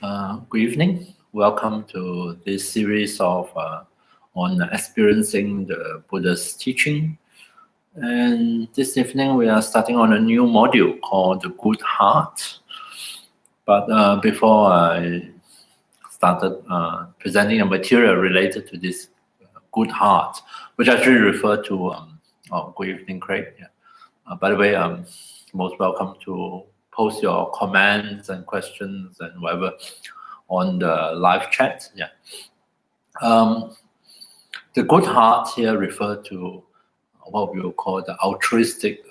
Good evening. Welcome to this series of on experiencing the Buddha's teaching. And this evening we are starting on a new module called the Good Heart. But before I started presenting a material related to this good heart, which actually refer to good evening, Craig. Yeah. By the way, most welcome to post your comments and questions and whatever on the live chat. Yeah. The good heart here refer to what we will call the altruistic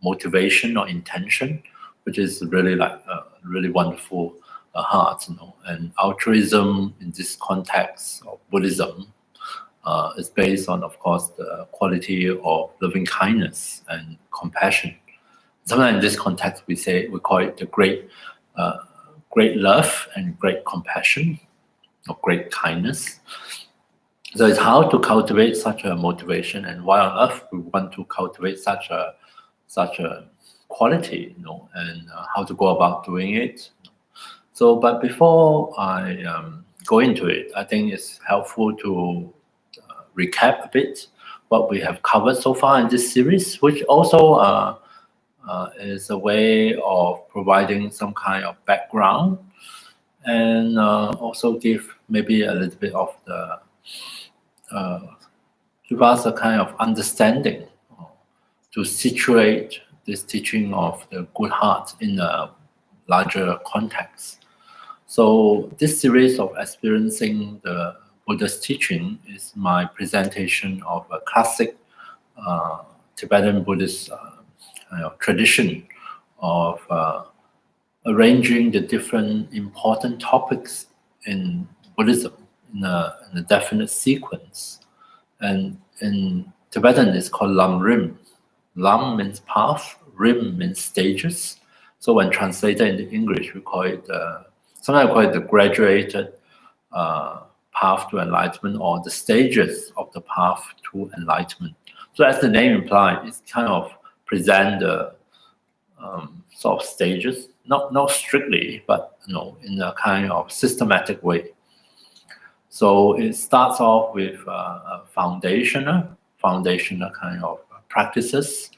motivation or intention, which is really like a really wonderful heart, And altruism in this context of Buddhism is based on, of course, the quality of loving kindness and compassion. Sometimes in this context, we call it the great love and great compassion, or great kindness. So it's how to cultivate such a motivation, and why on earth we want to cultivate such a quality, and how to go about doing it. So, but before I go into it, I think it's helpful to recap a bit what we have covered so far in this series, which also is a way of providing some kind of background, and also give maybe a little bit of the give us a kind of understanding to situate this teaching of the good heart in a larger context. So this series of experiencing the Buddha's teaching is my presentation of a classic Tibetan Buddhist tradition of arranging the different important topics in Buddhism in a definite sequence. And in Tibetan, it's called Lam Rim. Lam means path, Rim means stages. So when translated into English, we call it, sometimes we call it the graduated path to enlightenment, or the stages of the path to enlightenment. So as the name implies, it's kind of present the sort of stages, not strictly, but in a kind of systematic way. So it starts off with a foundational kind of practices,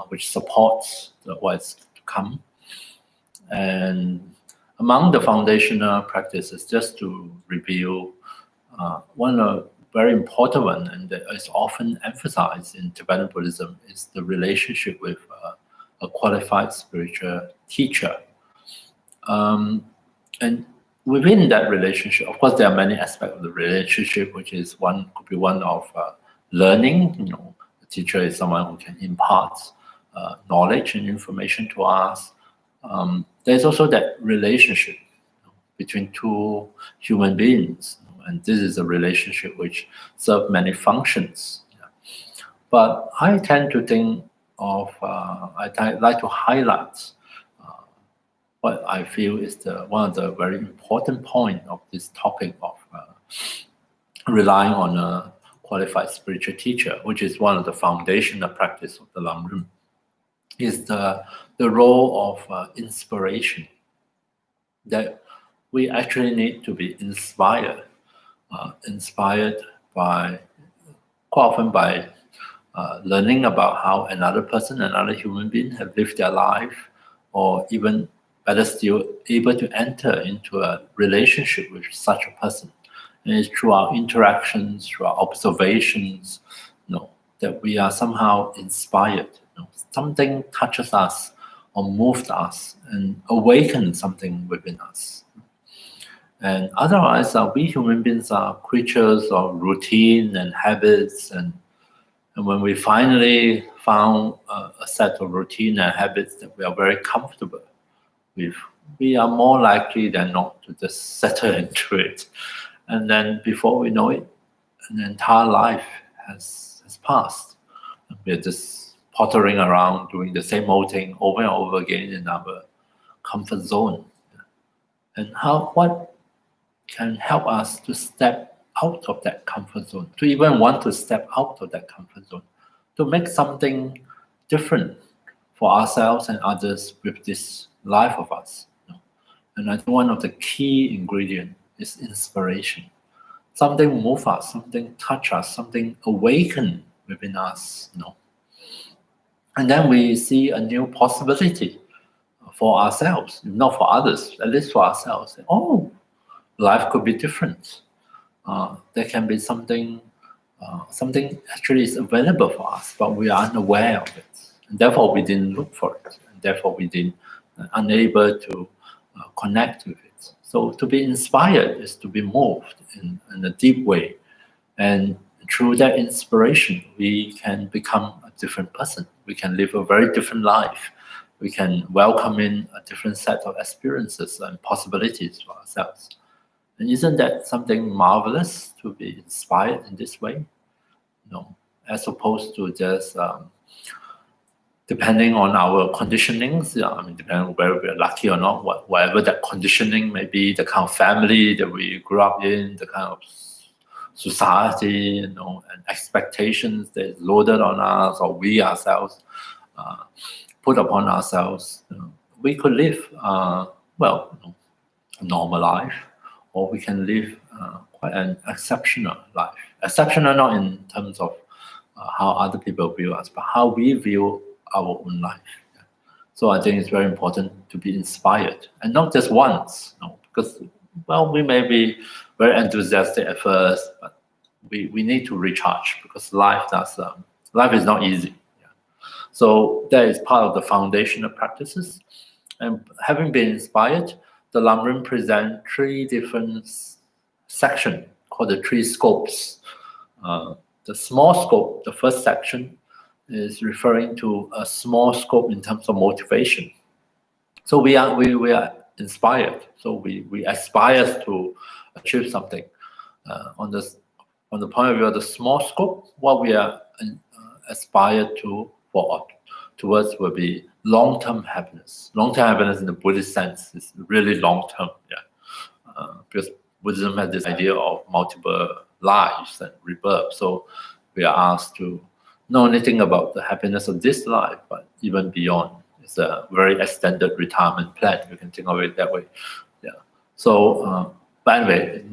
which supports what's to come. And among the foundational practices, just to review, one very important one, and that is often emphasized in Tibetan Buddhism, is the relationship with a qualified spiritual teacher. And within that relationship, of course, there are many aspects of the relationship, which is could be one of learning. The teacher is someone who can impart knowledge and information to us. There's also that relationship between two human beings, and this is a relationship which serves many functions. But I tend to think of, I'd like to highlight what I feel is one of the very important point of this topic of relying on a qualified spiritual teacher, which is one of the foundational practice of the Lam Rim, is the role of inspiration. That we actually need to be inspired by, quite often by learning about how another person, another human being have lived their life, or even better still, able to enter into a relationship with such a person. And it's through our interactions, through our observations, that we are somehow inspired. Something touches us or moves us and awakens something within us. And otherwise, we human beings are creatures of routine and habits, and when we finally found a set of routine and habits that we are very comfortable with, we are more likely than not to just settle into it. And then before we know it, an entire life has passed. We're just pottering around doing the same old thing over and over again in our comfort zone. And what can help us to step out of that comfort zone, to even want to step out of that comfort zone, to make something different for ourselves and others with this life of us. And I think one of the key ingredients is inspiration. Something move us, something touch us, something awaken within us, And then we see a new possibility for ourselves, if not for others, at least for ourselves. Oh, life could be different. There can be something actually is available for us, but we are unaware of it. And therefore, we didn't look for it. And therefore, we didn't unable to connect with it. So to be inspired is to be moved in a deep way. And through that inspiration, we can become a different person. We can live a very different life. We can welcome in a different set of experiences and possibilities for ourselves. And isn't that something marvelous to be inspired in this way? As opposed to just depending on our conditionings, depending on whether we're lucky or not, whatever that conditioning may be, the kind of family that we grew up in, the kind of society, and expectations that is loaded on us, or we ourselves put upon ourselves. We could live, a normal life, or we can live quite an exceptional life. Exceptional not in terms of how other people view us, but how we view our own life. So I think it's very important to be inspired, and not just once, because we may be very enthusiastic at first, but we need to recharge, because life is not easy. So that is part of the foundational practices. And having been inspired, the Lamrim present 3 different sections called the 3 scopes. The small scope, the first section, is referring to a small scope in terms of motivation. So we are inspired. So we aspire to achieve something. On the point of view of the small scope, what we are aspired towards will be long-term happiness. Long-term happiness in the Buddhist sense is really long-term, because Buddhism has this idea of multiple lives and rebirth. So we are asked to know anything about the happiness of this life, but even beyond. It's a very extended retirement plan. You can think of it that way. So, by the way,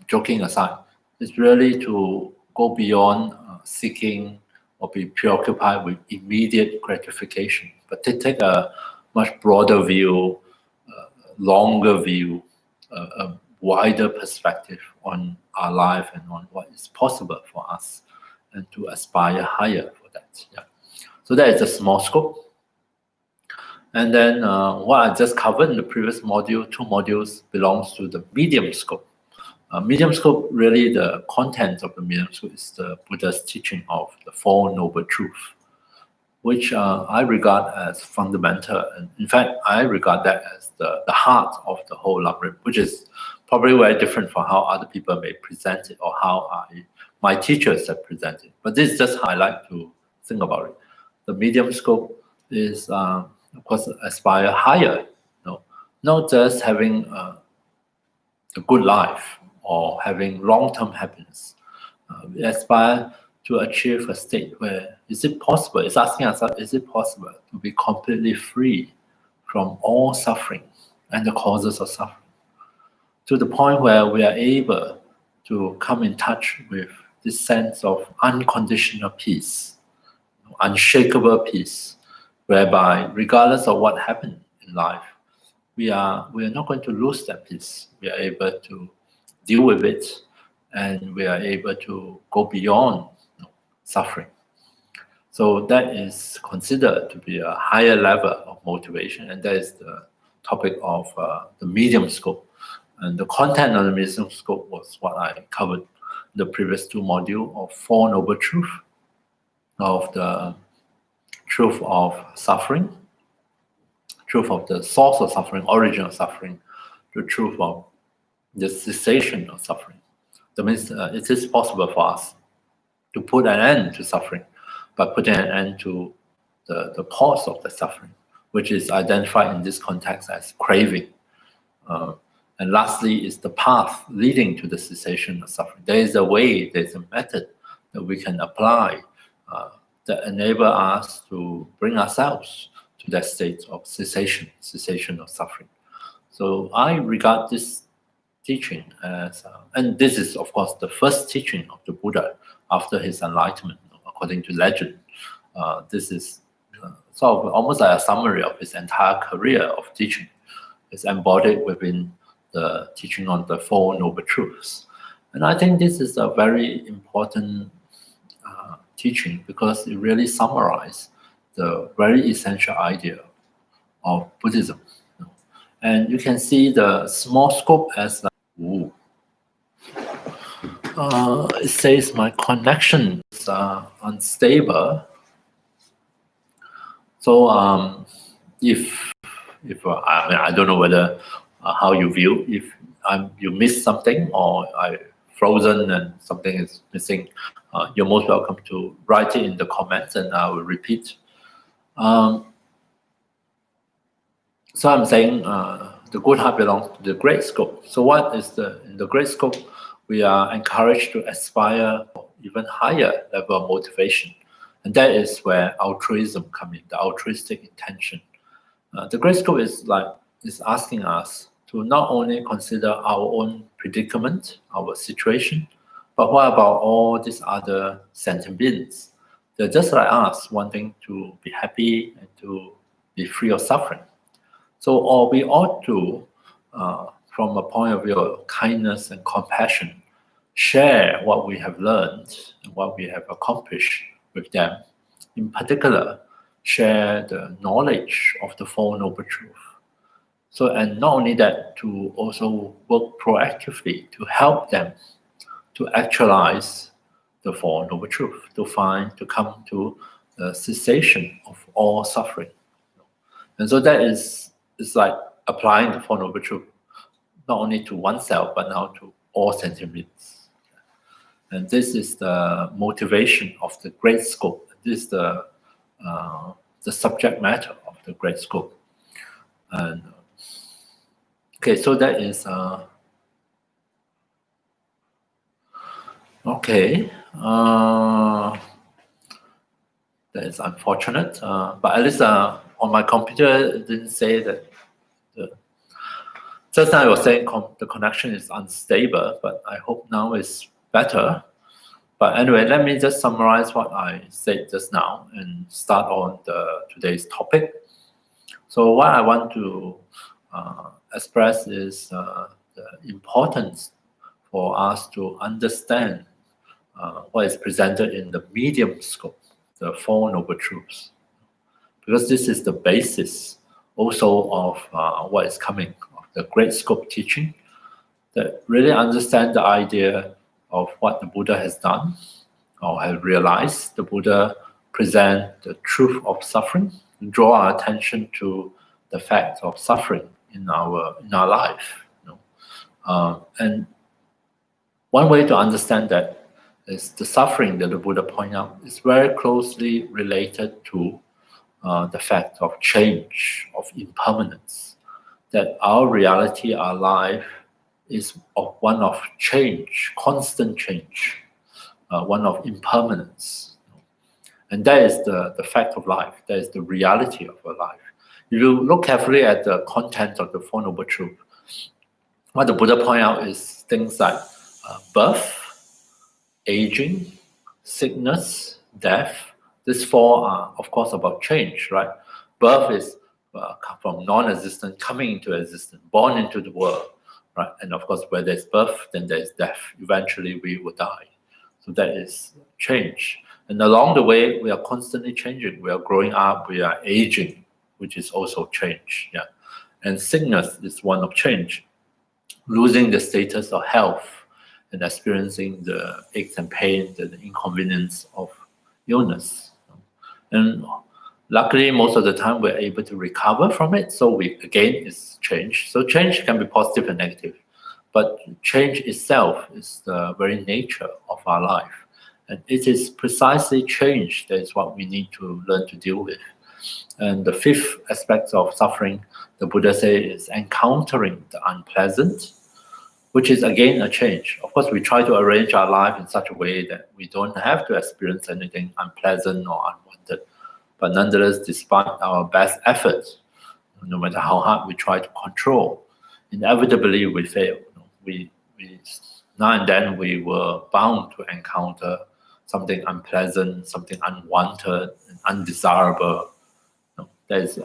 joking aside, it's really to go beyond seeking or be preoccupied with immediate gratification, but to take a much broader view, longer view, a wider perspective on our life and on what is possible for us, and to aspire higher for that. So that is a small scope. And then what I just covered in the previous module, 2 modules, belongs to the medium scope. Medium scope, really the content of the medium scope is the Buddha's teaching of the 4 Noble Truths, which I regard as fundamental. And in fact, I regard that as the heart of the whole Lamrim, which is probably very different from how other people may present it, or how my teachers have presented. But this is just how I like to think about it. The medium scope is, of course, aspire higher, not just having a good life or having long-term happiness. We aspire to achieve a state where is it possible? It's asking ourselves, is it possible to be completely free from all suffering and the causes of suffering, to the point where we are able to come in touch with this sense of unconditional peace, unshakable peace, whereby regardless of what happened in life, we are not going to lose that peace. We are able to deal with it, and we are able to go beyond suffering. So that is considered to be a higher level of motivation, and that is the topic of the medium scope. And the content of the medium scope was what I covered in the previous 2 modules of 4 Noble Truths, of the truth of suffering, truth of the source of suffering, origin of suffering, the truth of the cessation of suffering. That means it is possible for us to put an end to suffering by putting an end to the cause of the suffering, which is identified in this context as craving. And lastly is the path leading to the cessation of suffering. There is a way, there is a method that we can apply that enable us to bring ourselves to that state of cessation of suffering. So I regard this teaching as, and this is of course the first teaching of the Buddha after his enlightenment, according to legend. This is sort of almost like a summary of his entire career of teaching. It's embodied within the teaching on the Four Noble Truths. And I think this is a very important teaching because it really summarizes the very essential idea of Buddhism. And you can see the small scope as like, ooh. It says my connection is unstable. So if I don't know whether how you view, if you miss something or I frozen and something is missing, you're most welcome to write it in the comments and I will repeat. So I'm saying the good heart belongs to the great scope. So what is in the great scope? We are encouraged to aspire for even higher level of motivation. And that is where altruism comes in, the altruistic intention. The great scope is asking us to not only consider our own predicament, our situation, but what about all these other sentient beings? They're just like us, wanting to be happy and to be free of suffering. So or we ought to, from a point of view of kindness and compassion, share what we have learned and what we have accomplished with them. In particular, share the knowledge of the Four Noble Truths. So, and not only that, to also work proactively to help them to actualize the Four Noble Truths, to come to the cessation of all suffering. And so that is like applying the Four Noble Truths not only to oneself, but now to all sentient beings. And this is the motivation of the great scope. This is the subject matter of the great scope. And okay, so that is okay. That is unfortunate, but at least on my computer it didn't say that. Just now I was saying the connection is unstable, but I hope now it's better. But anyway, let me just summarize what I said just now and start on today's topic. So what I want to express is the importance for us to understand what is presented in the medium scope, the Four Noble Truths, because this is the basis also of what is coming, of the great scope teaching, that really understand the idea of what the Buddha has done or has realized. The Buddha present the truth of suffering, draw our attention to the fact of suffering in our life. And one way to understand that is the suffering that the Buddha point out is very closely related to the fact of change, of impermanence, that our reality, our life, is one of change, constant change, one of impermanence. And that is the fact of life, that is the reality of our life. If you look carefully at the content of the Four Noble Truths, what the Buddha point out is things like birth, aging, sickness, death. These four are, of course, about change, right? Birth is from non-existent coming into existence, born into the world, right? And of course, where there's birth, then there's death. Eventually, we will die. So that is change. And along the way, we are constantly changing. We are growing up, we are aging, which is also change. Yeah. And sickness is one of change, losing the status of health and experiencing the aches and pains, the inconvenience of illness. And luckily, most of the time, we're able to recover from it. So it's change. So change can be positive and negative. But change itself is the very nature of our life. And it is precisely change that is what we need to learn to deal with. And the fifth aspect of suffering, the Buddha says, is encountering the unpleasant, which is again a change. Of course, we try to arrange our life in such a way that we don't have to experience anything unpleasant or unwanted. But nonetheless, despite our best efforts, no matter how hard we try to control, inevitably we fail. We now and then we were bound to encounter something unpleasant, something unwanted, and undesirable. That is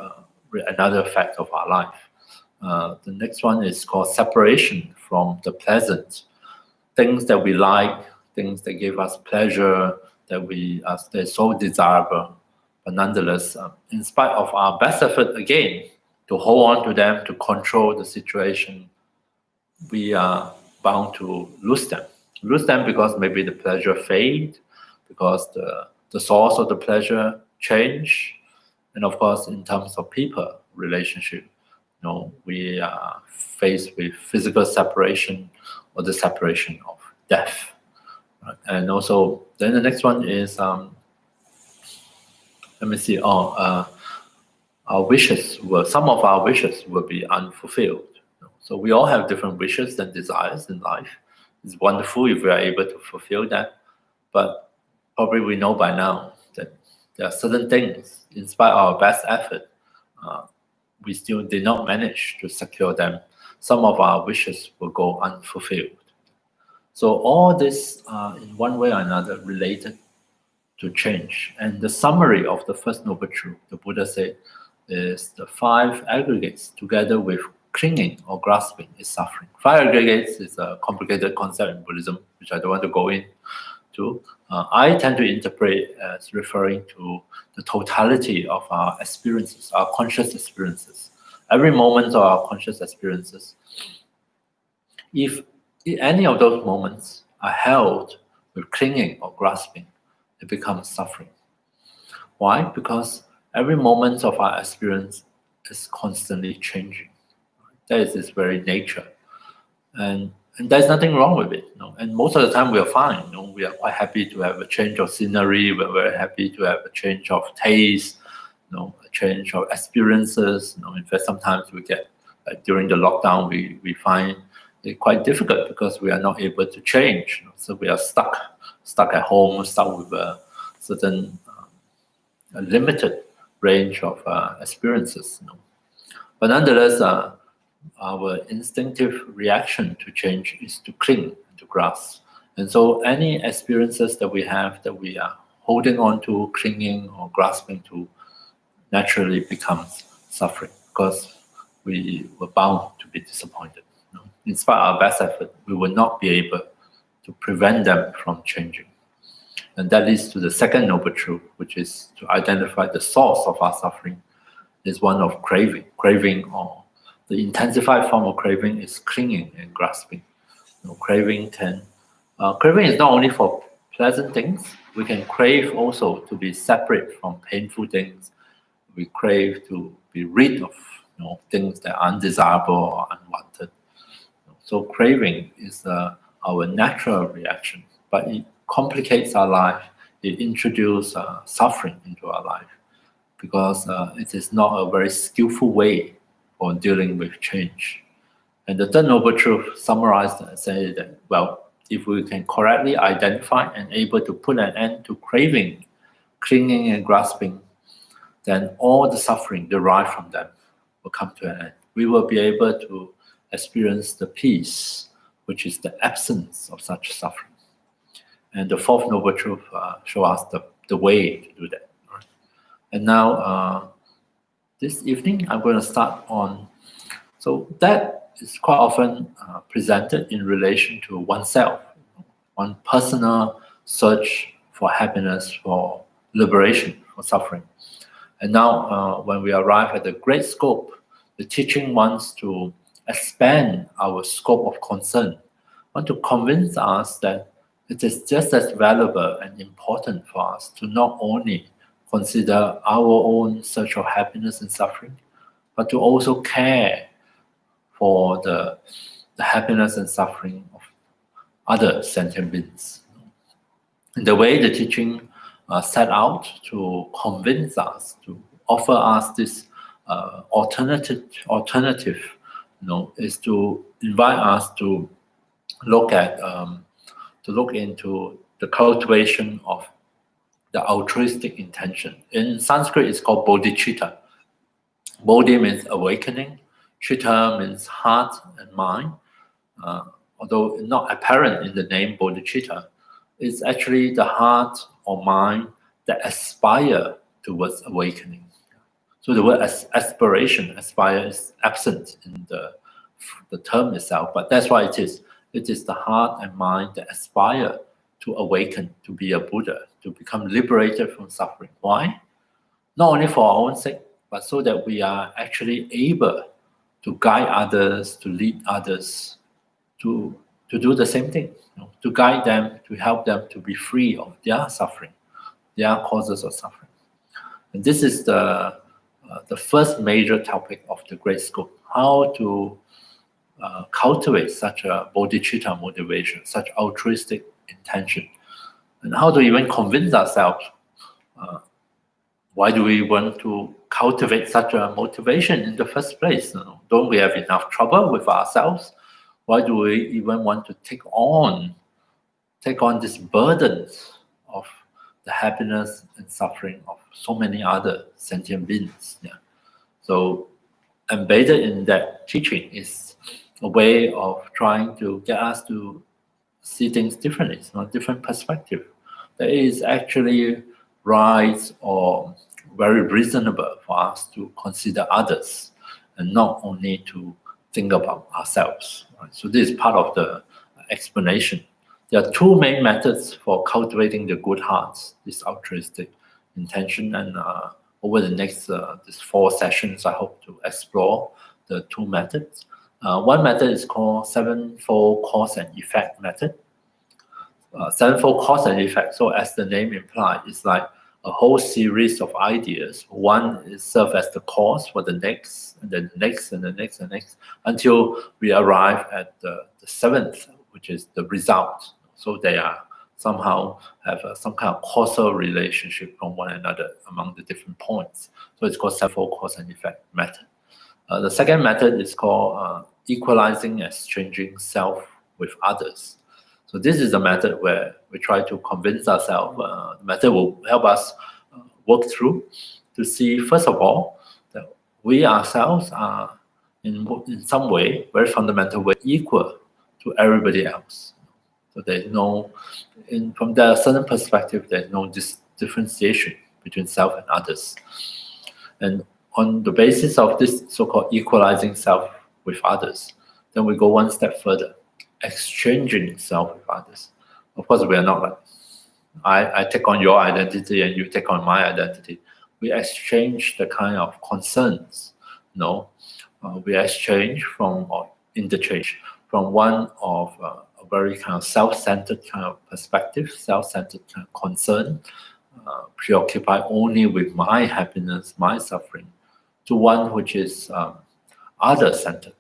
another fact of our life. The next one is called separation from the pleasant. Things that we like, things that give us pleasure, that they're so desirable, but nonetheless, in spite of our best effort again to hold on to them, to control the situation, we are bound to lose them. Lose them because maybe the pleasure fade, because the source of the pleasure change, and of course, in terms of people relationship, we are faced with physical separation or the separation of death. Right? And also, then the next one is, let me see. Some of our wishes will be unfulfilled. So we all have different wishes and desires in life. It's wonderful if we are able to fulfill that, but probably we know by now that there are certain things, in spite of our best effort, we still did not manage to secure them. Some of our wishes will go unfulfilled. So all this are in one way or another related to change. And the summary of the first noble truth, the Buddha said, is the 5 aggregates together with clinging or grasping is suffering. 5 aggregates is a complicated concept in Buddhism, which I don't want to go into. I tend to interpret as referring to the totality of our experiences, our conscious experiences. Every moment of our conscious experiences, if any of those moments are held with clinging or grasping, it becomes suffering. Why? Because every moment of our experience is constantly changing. That is its very nature. And there's nothing wrong with it. And most of the time we are fine. We are quite happy to have a change of scenery. We're very happy to have a change of taste, a change of experiences. In fact, sometimes we get, during the lockdown, we find it quite difficult because we are not able to change. So we are stuck at home, stuck with a certain a limited range of experiences. But nonetheless, our instinctive reaction to change is to cling, to grasp. And so any experiences that we have that we are holding on to, clinging or grasping to, naturally becomes suffering because we were bound to be disappointed. In spite of our best effort, we will not be able to prevent them from changing. And that leads to the second noble truth, which is to identify the source of our suffering is one of craving. Craving, or the intensified form of craving, is clinging and grasping. Craving is not only for pleasant things. We can crave also to be separate from painful things. We crave to be rid of things that are undesirable or unwanted. So craving is our natural reaction, but it complicates our life. It introduces suffering into our life because it is not a very skillful way for dealing with change. And the third noble truth summarized and said that, well, if we can correctly identify and able to put an end to craving, clinging and grasping, then all the suffering derived from them will come to an end. We will be able to experience the peace, which is the absence of such suffering. And the fourth noble truth shows us the way to do that. Right? And now, this evening, I'm going to start on, so that is quite often presented in relation to oneself, one personal search for happiness, for liberation, for suffering. And now, when we arrive at the great scope, the teaching wants to expand our scope of concern, want to convince us that it is just as valuable and important for us to not only consider our own search of happiness and suffering, but to also care for the happiness and suffering of other sentient beings. And the way the teaching set out to convince us, to offer us this alternative, is to invite us to look into the cultivation of the altruistic intention. In Sanskrit, it's called bodhicitta. Bodhi means awakening. Chitta means heart and mind. Although not apparent in the name bodhicitta, it's actually the heart or mind that aspire towards awakening. So the word aspiration, aspire, is absent in the term itself, but that's why it is. It is the heart and mind that aspire to awaken, to be a Buddha, to become liberated from suffering. Why? Not only for our own sake, but so that we are actually able to guide others, to lead others, to do the same thing, to guide them, to help them to be free of their suffering, their causes of suffering. And this is the first major topic of the Great Scope: how to cultivate such a bodhicitta motivation, such altruistic intention, and how to even convince ourselves. Why do we want to cultivate such a motivation in the first place? Don't we have enough trouble with ourselves? Why do we even want to take on this burden of the happiness and suffering of so many other sentient beings? Yeah. So embedded in that teaching is a way of trying to get us to see things differently, different perspective. That is actually right or very reasonable for us to consider others and not only to think about ourselves. Right? So this is part of the explanation. There are two main methods for cultivating the good hearts, this altruistic intention, and over the next these 4 sessions, I hope to explore the 2 methods. One method is called sevenfold cause and effect method. Sevenfold cause and effect. So as the name implies, it's like a whole series of ideas. One is serve as the cause for the next, and then the next, and the next, and the next, until we arrive at the 7th, which is the result. So they are somehow have some kind of causal relationship from one another among the different points. So it's called sevenfold cause and effect method. The second method is called equalizing, exchanging self with others. So this is a method where we try to convince ourselves. The method will help us work through to see, first of all, that we ourselves are in some way, very fundamental way, equal to everybody else. So there's no, from the certain perspective, there's no differentiation between self and others. And on the basis of this so-called equalizing self with others, then we go one step further, exchanging self with others. Of course, we are not like, I take on your identity and you take on my identity. We exchange the kind of concerns, we exchange from, or interchange from one of a very kind of self-centered kind of perspective, self-centered kind of concern, preoccupied only with my happiness, my suffering, to one which is other-centered,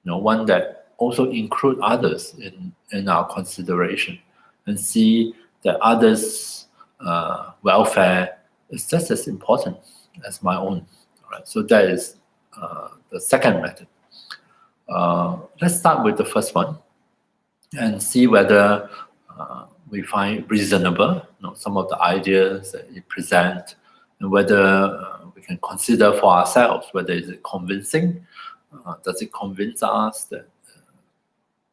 one that also include others in our consideration, and see that others' welfare is just as important as my own. Right? So that is the second method. Let's start with the first one and see whether we find reasonable some of the ideas that it presents, and whether we can consider for ourselves whether is it convincing. Does it convince us that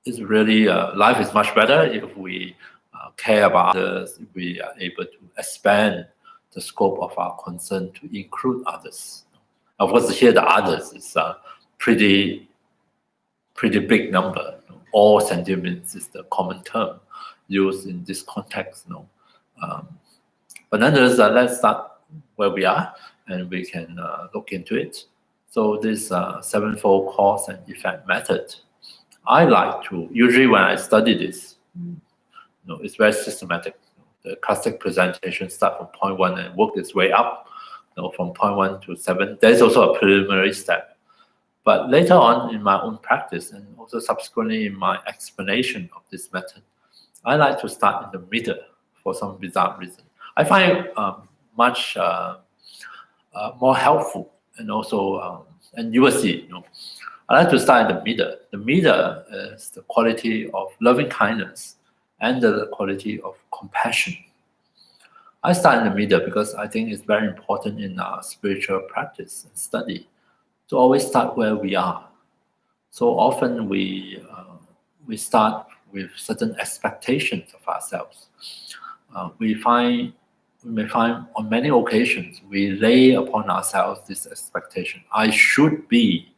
it's really life is much better if we care about others, if we are able to expand the scope of our concern to include others. Of course, here the others is a pretty big number. All sentient beings is the common term used in this context. But nonetheless, let's start where we are, and we can look into it. So this sevenfold cause and effect method, I like to, usually when I study this, it's very systematic. The classic presentation start from point 1 and work its way up, from point 1 to 7. There's also a preliminary step. But later on in my own practice, and also subsequently in my explanation of this method, I like to start in the middle for some bizarre reason. I find it much more helpful, and also, and you will see, I like to start in the middle. The middle is the quality of loving kindness and the quality of compassion. I start in the middle because I think it's very important in our spiritual practice and study to always start where we are. So often we start with certain expectations of ourselves. We may find on many occasions we lay upon ourselves this expectation. I should be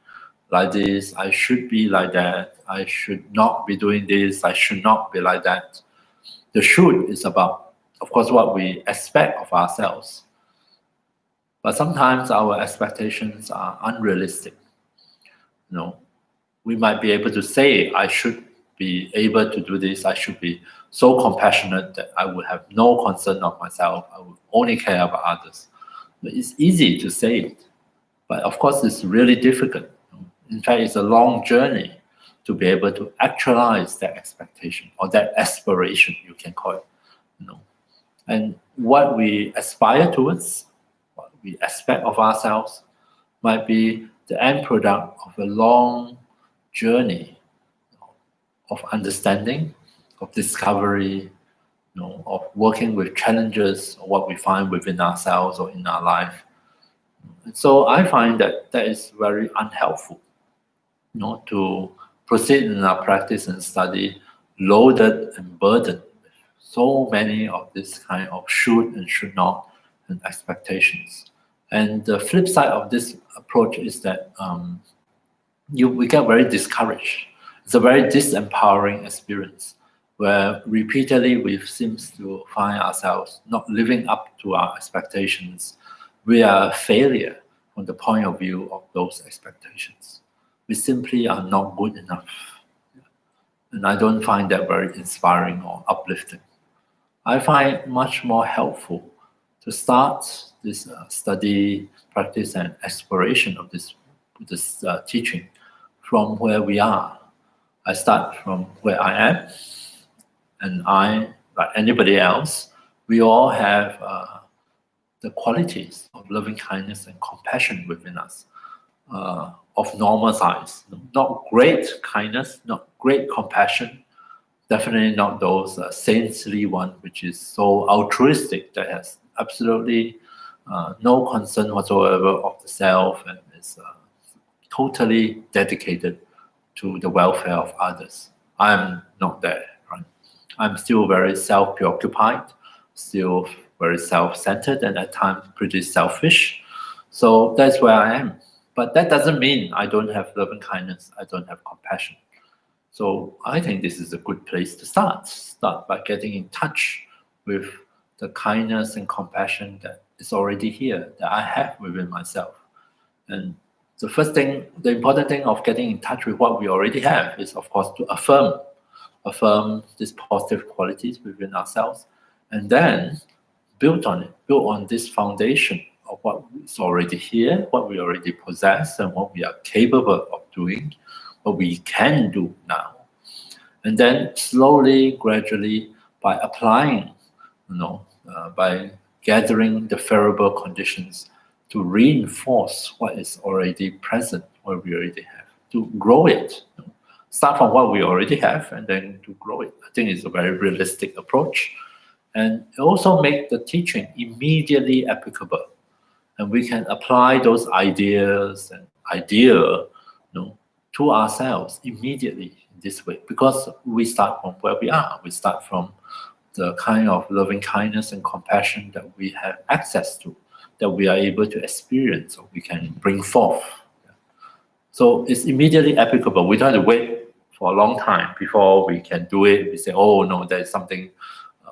like this, I should be like that, I should not be doing this, I should not be like that. The should is about, of course, what we expect of ourselves. But sometimes our expectations are unrealistic. We might be able to say, I should be able to do this, I should be so compassionate that I would have no concern of myself, I would only care about others. But it's easy to say it, but of course it's really difficult. In fact, it's a long journey to be able to actualize that expectation or that aspiration, you can call it. And what we aspire towards, what we expect of ourselves, might be the end product of a long journey of understanding, of discovery, of working with challenges, or what we find within ourselves or in our life. And so I find that is very unhelpful, to proceed in our practice and study loaded and burdened with so many of this kind of should and should not and expectations. And the flip side of this approach is that we get very discouraged. It's a very disempowering experience where repeatedly we seem to find ourselves not living up to our expectations. We are a failure from the point of view of those expectations. We simply are not good enough. And I don't find that very inspiring or uplifting. I find it much more helpful to start this study, practice, and exploration of this teaching from where we are. I start from where I am, and I, like anybody else, we all have the qualities of loving kindness and compassion within us, of normal size. Not great kindness, not great compassion, definitely not those saintly one, which is so altruistic that has absolutely no concern whatsoever of the self and is totally dedicated to the welfare of others. I'm not there, right? I'm still very self-preoccupied, still very self-centered, and at times pretty selfish. So that's where I am. But that doesn't mean I don't have loving kindness, I don't have compassion. So I think this is a good place to start. Start by getting in touch with the kindness and compassion that is already here, that I have within myself. And the first thing, the important thing of getting in touch with what we already have is, of course, to affirm these positive qualities within ourselves, and then build on this foundation of what is already here, what we already possess, and what we are capable of doing, what we can do now. And then slowly, gradually, by applying, by gathering the favorable conditions to reinforce what is already present, what we already have, to grow it. Start from what we already have and then to grow it. I think it's a very realistic approach. And also make the teaching immediately applicable. And we can apply those ideas and idea to ourselves immediately in this way, because we start from where we are. We start from the kind of loving kindness and compassion that we have access to, that we are able to experience, or we can bring forth. So it's immediately applicable. We don't have to wait for a long time before we can do it. We say, oh no, there's something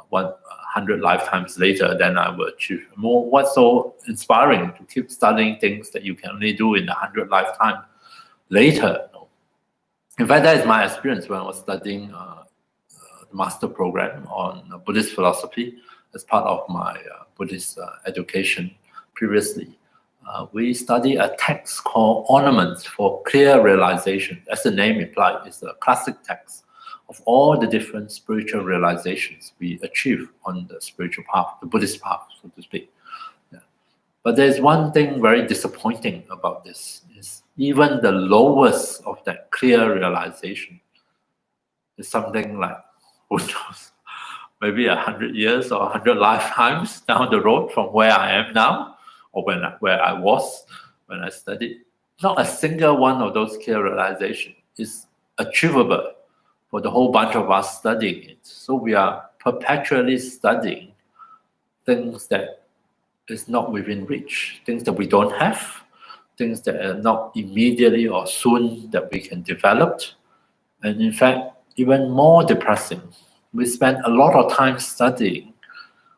100 lifetimes later, then I will achieve more. What's so inspiring to keep studying things that you can only do in 100 lifetimes later? In fact, that is my experience when I was studying the master program on Buddhist philosophy as part of my Buddhist education previously. We study a text called Ornaments for Clear Realization. As the name implies, it's a classic text of all the different spiritual realizations we achieve on the spiritual path, the Buddhist path, so to speak. Yeah. But there's one thing very disappointing about this, is even the lowest of that clear realization is something like, who knows, maybe 100 years or 100 lifetimes down the road from where I am now, or where I was when I studied. not a single one of those clear realization is achievable for the whole bunch of us studying it. So we are perpetually studying things that is not within reach, things that we don't have, things that are not immediately or soon that we can develop. And in fact, even more depressing, we spend a lot of time studying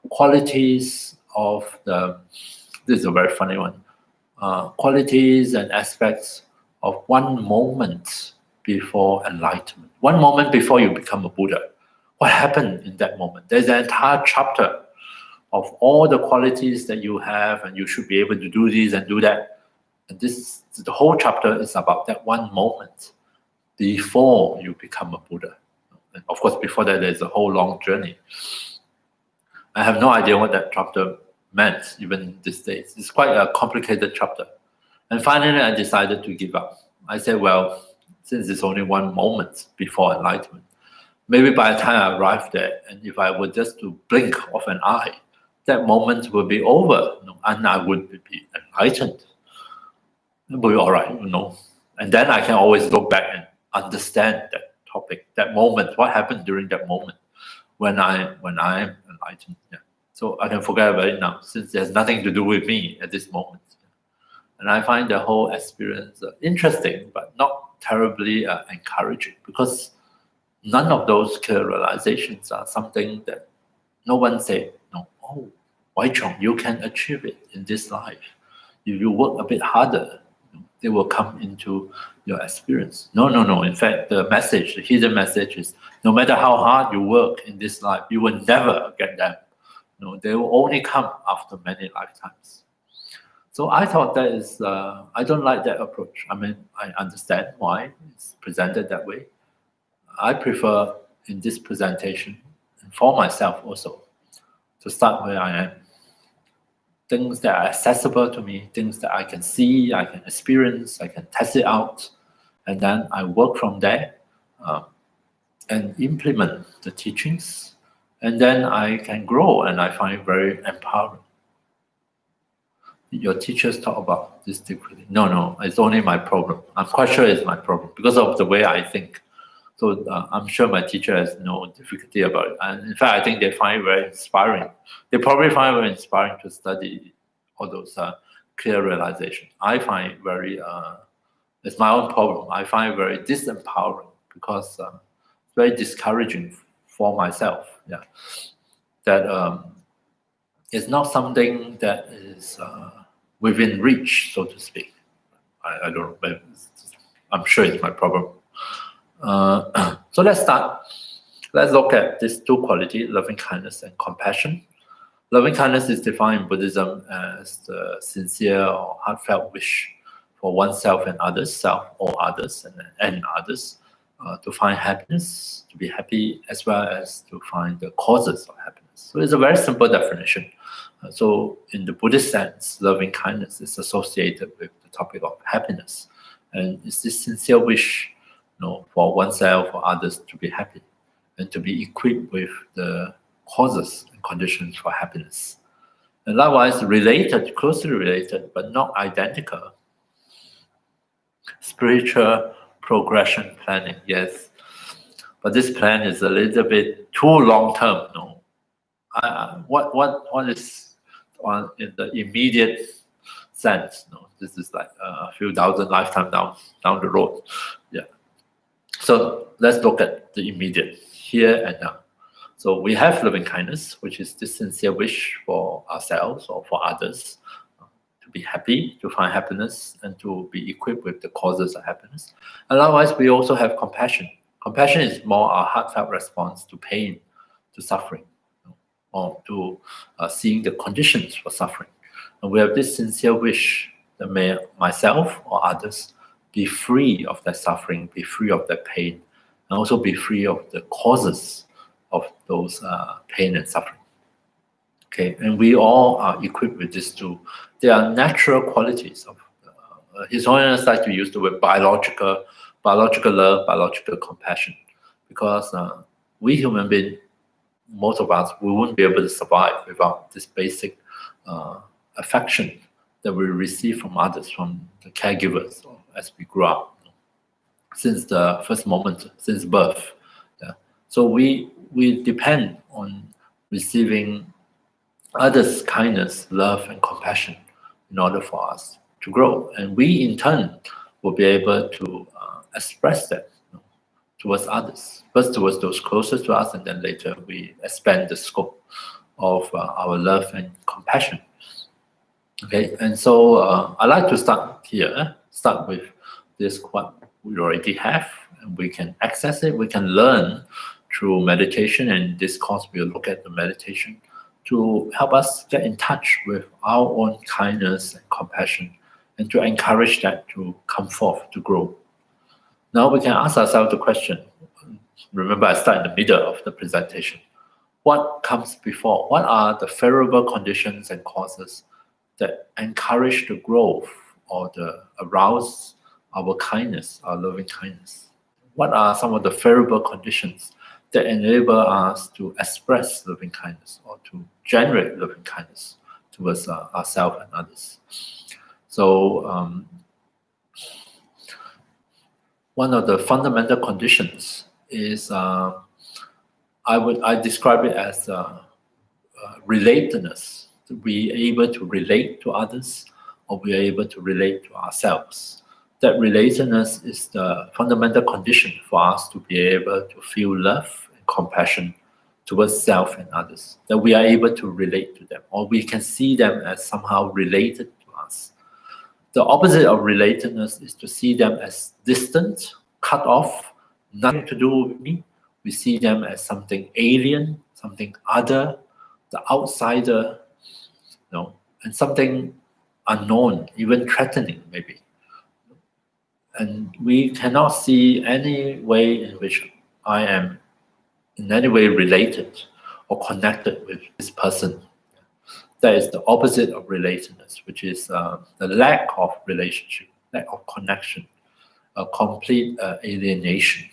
qualities of this is a very funny one, qualities and aspects of one moment before enlightenment, one moment before you become a Buddha. What happened in that moment? There's an entire chapter of all the qualities that you have, and you should be able to do this and do that. And the whole chapter is about that one moment before you become a Buddha. And of course, before that, there's a whole long journey. I have no idea what that chapter meant, even these days. It's quite a complicated chapter. And finally, I decided to give up. I said, well, since it's only one moment before enlightenment, maybe by the time I arrive there, and if I were just to blink of an eye, that moment will be over, and I would be enlightened. It will be all right, And then I can always look back and understand that topic, that moment, what happened during that moment when I'm enlightened. Yeah. So I can forget about it now, since there's nothing to do with me at this moment. And I find the whole experience interesting, but not terribly encouraging, because none of those clear realizations are something that no one said, oh, Waichong, you can achieve it in this life. If you work a bit harder, they will come into your experience. No. In fact, the hidden message is, no matter how hard you work in this life, you will never get them. They will only come after many lifetimes. So I thought that is, I don't like that approach. I mean, I understand why it's presented that way. I prefer in this presentation, and for myself also, to start where I am. Things that are accessible to me, things that I can see, I can experience, I can test it out, and then I work from there and implement the teachings, and then I can grow, and I find it very empowering. Your teachers talk about this difficulty. No, it's only my problem. I'm quite sure it's my problem because of the way I think. So I'm sure my teacher has no difficulty about it. And in fact, I think they find it very inspiring. They probably find it very inspiring to study all those clear realizations. I find it very, it's my own problem. I find it very disempowering because it's very discouraging for myself. Yeah, that it's not something that is within reach, so to speak. I don't know, but I'm sure it's my problem. So let's start. Let's look at these two qualities, loving kindness and compassion. Loving kindness is defined in Buddhism as the sincere or heartfelt wish for oneself and others, self or others, and others, to find happiness, to be happy, as well as to find the causes of happiness. So it's a very simple definition. So in the Buddhist sense, loving kindness is associated with the topic of happiness. And it's this sincere wish for oneself or others to be happy and to be equipped with the causes and conditions for happiness. And likewise, related, closely related, but not identical, spiritual progression planning, yes. But this plan is a little bit too long-term, What is in the immediate sense? This is like a few thousand lifetimes down the road. Yeah. So let's look at the immediate, here and now. So we have loving kindness, which is this sincere wish for ourselves or for others to be happy, to find happiness, and to be equipped with the causes of happiness. And likewise, we also have compassion. Compassion is more our heartfelt response to pain, to suffering, or to seeing the conditions for suffering. And we have this sincere wish that may myself or others be free of that suffering, be free of that pain, and also be free of the causes of those pain and suffering. Okay, and we all are equipped with these two. They are natural qualities of His Holiness like to use the word biological love, biological compassion, because we human beings, most of us, we wouldn't be able to survive without this basic affection that we receive from others, from the caregivers, as we grow up, since the first moment, since birth. Yeah. So we depend on receiving others' kindness, love, and compassion in order for us to grow, and we in turn will be able to express that towards others, first towards those closest to us, and then later we expand the scope of our love and compassion. Okay, and so I like to start here, start with this what we already have, and we can access it, we can learn through meditation, and this course we'll look at the meditation to help us get in touch with our own kindness and compassion, and to encourage that to come forth, to grow. Now we can ask ourselves the question, remember I start in the middle of the presentation, what comes before? What are the favorable conditions and causes that encourage the growth or the arouse our kindness, our loving kindness? What are some of the favorable conditions that enable us to express loving kindness or to generate loving kindness towards ourselves and others? So one of the fundamental conditions is I describe it as relatedness, to be able to relate to others or be able to relate to ourselves. That relatedness is the fundamental condition for us to be able to feel love and compassion towards self and others, that we are able to relate to them, or we can see them as somehow related to us. The opposite of relatedness is to see them as distant, cut off, nothing to do with me. We see them as something alien, something other, the outsider, and something unknown, even threatening maybe. And we cannot see any way in which I am in any way related or connected with this person. That is the opposite of relatedness, which is the lack of relationship, lack of connection, a complete alienation,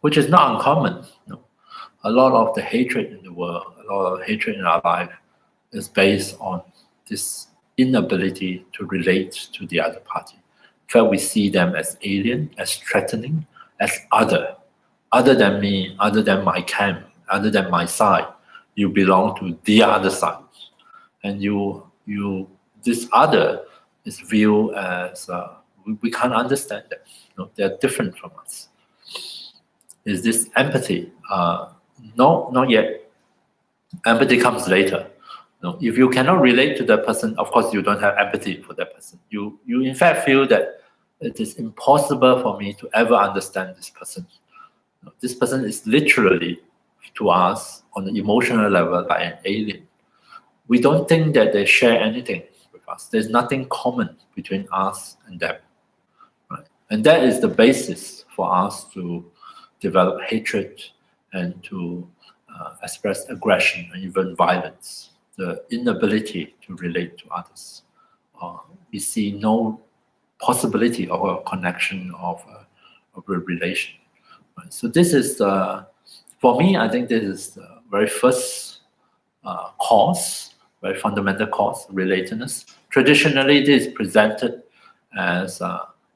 which is not uncommon. A lot of the hatred in the world, a lot of hatred in our life is based on this inability to relate to the other party. In fact, we see them as alien, as threatening, as other than me, other than my camp, other than my side. You belong to the other side, and this other is viewed as we can't understand them. They're different from us. Is this empathy? No, not yet. Empathy comes later. If you cannot relate to that person, of course you don't have empathy for that person. You in fact feel that it is impossible for me to ever understand this person. This person is literally to us on the emotional level like an alien. We don't think that they share anything with us. There's nothing common between us and them. Right? And that is the basis for us to develop hatred and to express aggression and even violence, the inability to relate to others. We see no possibility of a connection, of a relation. Right? So this is, for me, I think this is the very first cause, very fundamental cause, relatedness. Traditionally, this is presented as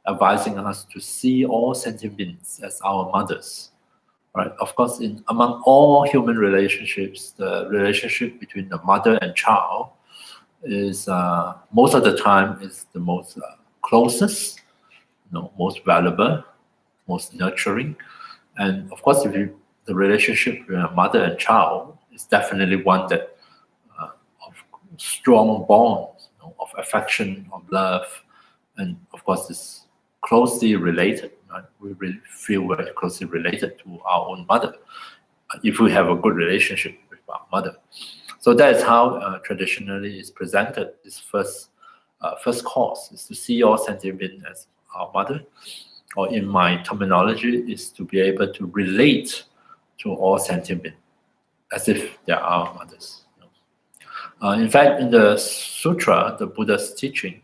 advising us to see all sentient beings as our mothers. Right? Of course, among all human relationships, the relationship between the mother and child is most of the time is the most closest, most valuable, most nurturing. And of course, the relationship between a mother and child is definitely one that of strong bond, of affection, of love, and of course, is closely related. Right? We really feel very closely related to our own mother if we have a good relationship with our mother. So that is how traditionally is presented. This first cause is to see all sentient beings as our mother, or in my terminology, is to be able to relate to all sentient beings as if they are our mothers. In fact, in the sutra, the Buddha's teaching,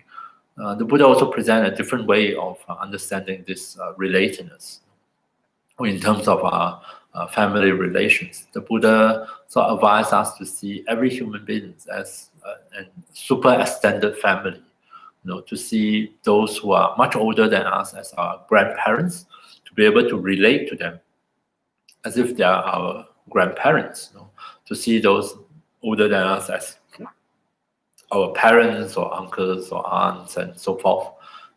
the Buddha also presented a different way of understanding this relatedness in terms of our family relations. The Buddha advised us to see every human being as a super extended family, to see those who are much older than us as our grandparents, to be able to relate to them as if they are our grandparents, to see those older than us as our parents or uncles or aunts and so forth,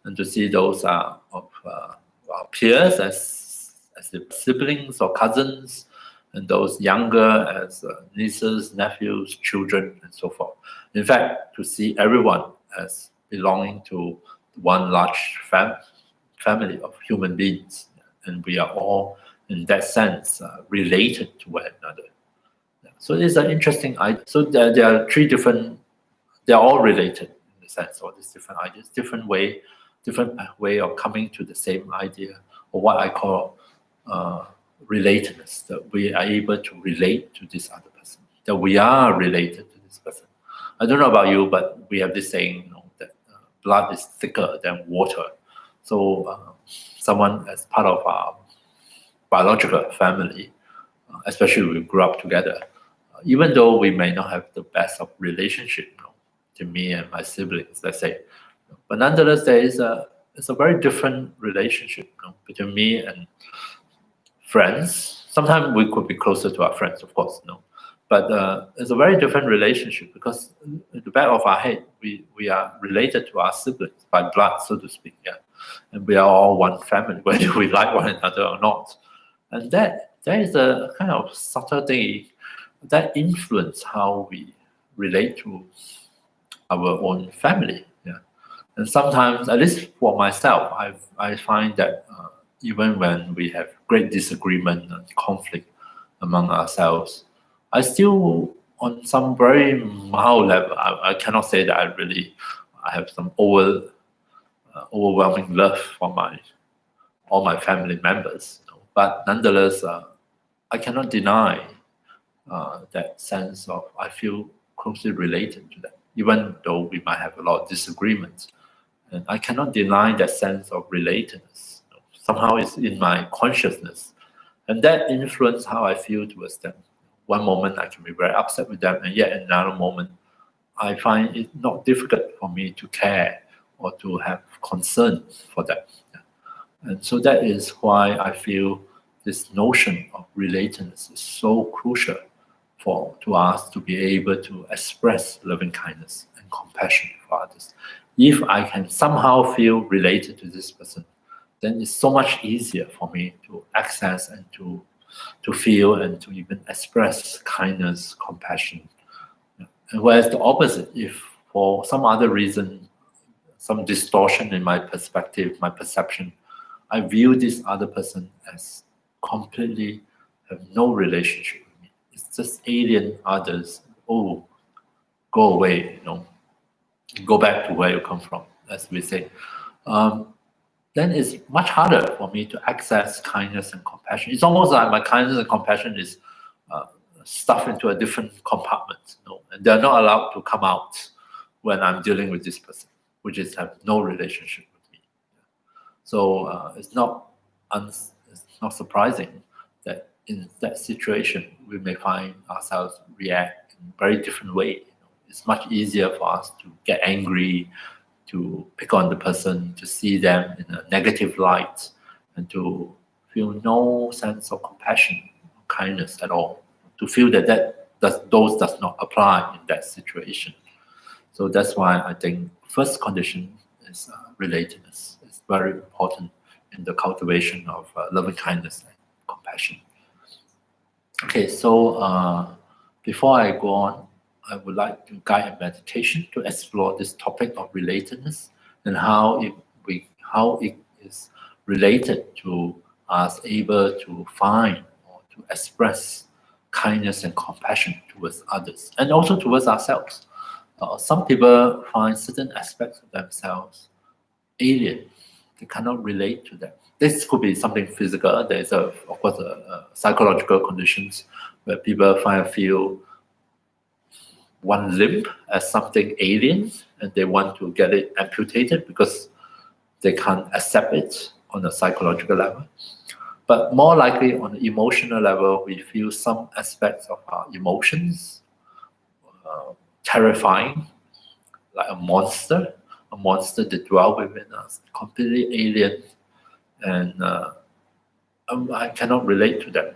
and to see those of our peers as the siblings or cousins, and those younger as nieces, nephews, children, and so forth. In fact, to see everyone as belonging to one large family of human beings, and we are all, in that sense, related to one another. So it's an interesting idea. So there are three different. They are all related in the sense of these different ideas, different way of coming to the same idea, or what I call relatedness, that we are able to relate to this other person, that we are related to this person. I don't know about you, but we have this saying, that blood is thicker than water. So someone as part of our biological family, especially we grew up together, even though we may not have the best of relationship, to me and my siblings, let's say, but nonetheless, it's a very different relationship between me and friends. Sometimes we could be closer to our friends, of course, but it's a very different relationship, because at the back of our head, we are related to our siblings by blood, so to speak, and we are all one family, whether we like one another or not. And that is a kind of subtlety that influence how we relate to our own family. And sometimes, at least for myself, I find that even when we have great disagreement and conflict among ourselves, I still, on some very mild level, I cannot say that I have some overwhelming love for all my family members, but nonetheless, I cannot deny that sense of I feel closely related to them, even though we might have a lot of disagreements. And I cannot deny that sense of relatedness. Somehow it's in my consciousness. And that influences how I feel towards them. One moment I can be very upset with them, and yet in another moment, I find it not difficult for me to care or to have concern for them. And so that is why I feel this notion of relatedness is so crucial to us to be able to express loving kindness and compassion for others. If I can somehow feel related to this person, then it's so much easier for me to access and to feel and to even express kindness, compassion. And whereas the opposite, if for some other reason, some distortion in my perspective, my perception, I view this other person as completely have no relationship with me. It's just alien others. Oh, go away, go back to where you come from, as we say. Then it's much harder for me to access kindness and compassion. It's almost like my kindness and compassion is stuffed into a different compartment, and they're not allowed to come out when I'm dealing with this person, which is have no relationship with me. So it's not surprising that in that situation we may find ourselves react in a very different way. It's much easier for us to get angry, to pick on the person, to see them in a negative light, and to feel no sense of compassion, kindness at all. To feel that those does not apply in that situation. So that's why I think first condition is relatedness. It's very important in the cultivation of loving kindness and compassion. Okay, so before I go on, I would like to guide a meditation to explore this topic of relatedness and how it is related to us able to find or to express kindness and compassion towards others and also towards ourselves. Some people find certain aspects of themselves alien. They cannot relate to them. This could be something physical. There is, of course, psychological conditions where people feel one limb as something alien and they want to get it amputated because they can't accept it on a psychological level. But more likely on the emotional level, we feel some aspects of our emotions terrifying, like a monster, a monster that dwell within us, completely alien, and I cannot relate to them.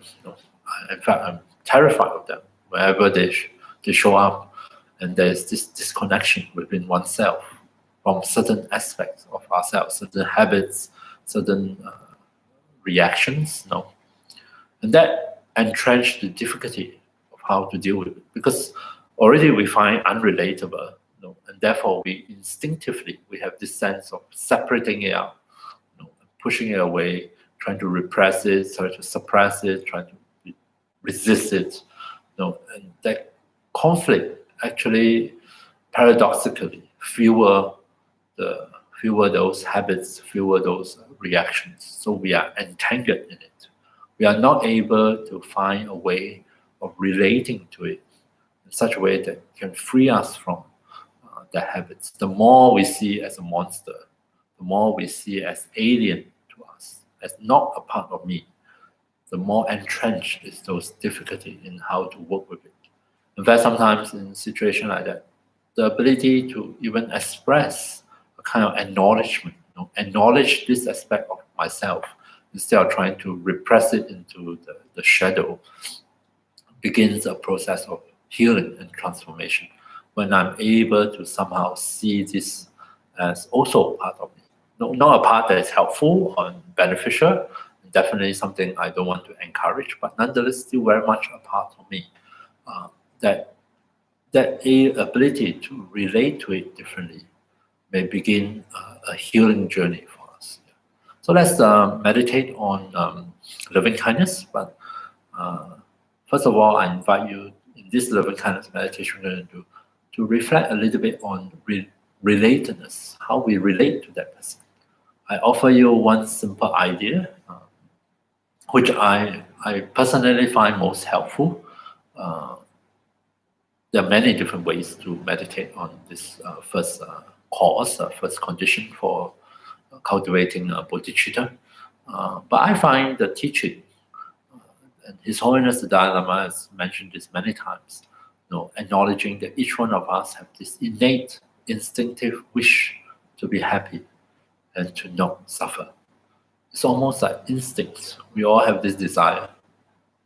In fact, I'm terrified of them wherever they show up, and there's this disconnection within oneself from certain aspects of ourselves, certain habits, certain reactions. And that entrenched the difficulty of how to deal with it, because already we find unrelatable, and therefore we instinctively have this sense of separating it out, pushing it away, trying to repress it, trying to suppress it, trying to resist it. And that conflict actually, paradoxically, fewer those habits, fewer those reactions. So we are entangled in it. We are not able to find a way of relating to it in such a way that can free us from the habits. The more we see as a monster, the more we see as alien to us, as not a part of me, the more entrenched is those difficulty in how to work with it. In fact, sometimes in a situation like that, the ability to even express a kind of acknowledgement, acknowledge this aspect of myself instead of trying to repress it into the shadow, begins a process of healing and transformation. When I'm able to somehow see this as also part of me, not a part that is helpful or beneficial, definitely something I don't want to encourage, but nonetheless still very much a part of me. That ability to relate to it differently may begin a healing journey for us. So let's meditate on loving kindness. But first of all, I invite you in this loving kindness meditation we're going to do to reflect a little bit on relatedness, how we relate to that person. I offer you one simple idea, which I personally find most helpful. There are many different ways to meditate on this first cause, first condition for cultivating bodhicitta. But I find the teaching, and His Holiness the Dalai Lama has mentioned this many times, acknowledging that each one of us have this innate, instinctive wish to be happy and to not suffer. It's almost like instinct. We all have this desire.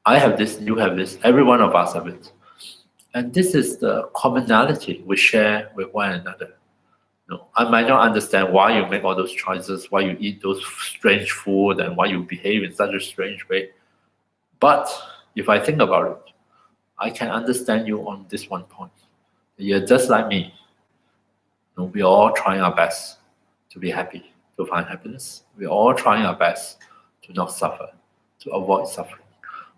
I have this, you have this, every one of us have it. And this is the commonality we share with one another. I might not understand why you make all those choices, why you eat those strange food, and why you behave in such a strange way. But if I think about it, I can understand you on this one point. You're just like me. We're all trying our best to be happy, to find happiness. We're all trying our best to not suffer, to avoid suffering.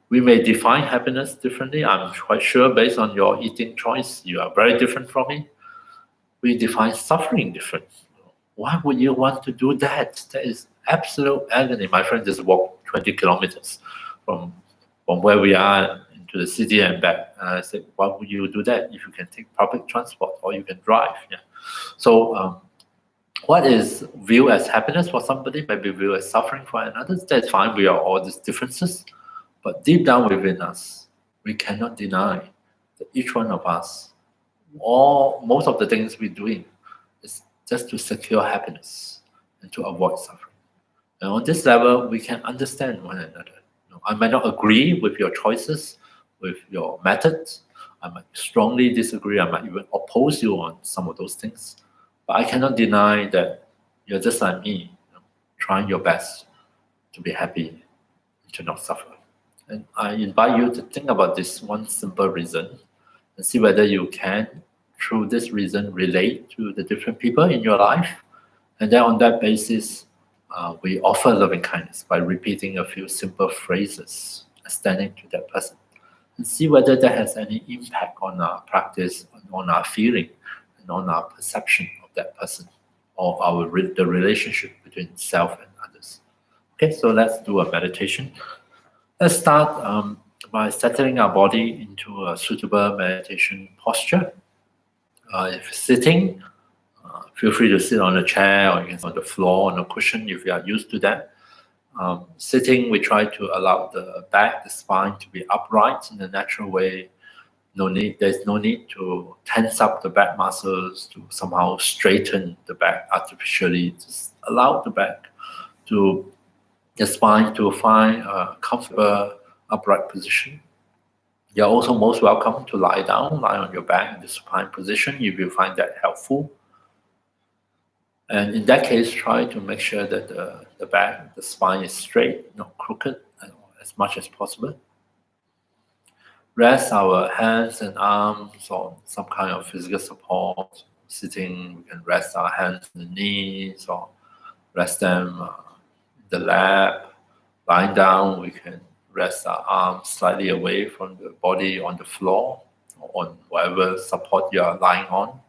We may define happiness differently. I'm quite sure based on your eating choice, you are very different from me. We define suffering different. Why would you want to do that? That is absolute agony. My friend just walked 20 kilometers from where we are into the city and back. And I said, why would you do that if you can take public transport or you can drive? Yeah. So what is viewed as happiness for somebody may be viewed as suffering for another. That's fine. We are all these differences. But deep down within us, we cannot deny that each one of us, most of the things we're doing is just to secure happiness and to avoid suffering. And on this level, we can understand one another. I might not agree with your choices, with your methods. I might strongly disagree. I might even oppose you on some of those things. But I cannot deny that you're just like me, trying your best to be happy and to not suffer. And I invite you to think about this one simple reason and see whether you can, through this reason, relate to the different people in your life. And then on that basis, we offer loving kindness by repeating a few simple phrases, extending to that person, and see whether that has any impact on our practice, on our feeling, and on our perception of that person, or the relationship between self and others. Okay, so let's do a meditation. Let's start by settling our body into a suitable meditation posture. If sitting, feel free to sit on a chair or you can sit on the floor, on a cushion if you are used to that. Sitting, we try to allow the back, the spine to be upright in a natural way. There's no need to tense up the back muscles to somehow straighten the back artificially. Just allow the spine to find a comfortable upright position. You're also most welcome to lie down, lie on your back in the supine position if you find that helpful. And in that case, try to make sure that the spine is straight, not crooked, as much as possible. Rest our hands and arms on some kind of physical support. Sitting, we can rest our hands on the knees or rest them in the lap. Lying down, we can rest our arms slightly away from the body on the floor or on whatever support you are lying on.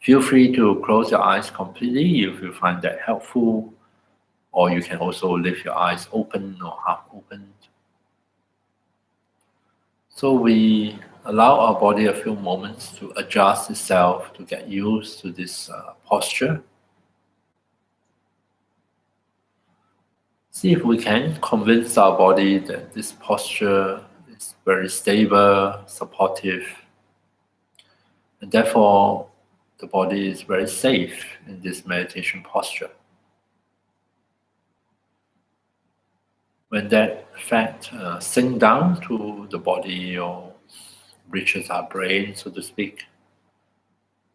Feel free to close your eyes completely if you find that helpful, or you can also leave your eyes open or half open. So we allow our body a few moments to adjust itself, to get used to this posture. See if we can convince our body that this posture is very stable, supportive, and therefore the body is very safe in this meditation posture. When that fact sinks down to the body or reaches our brain, so to speak,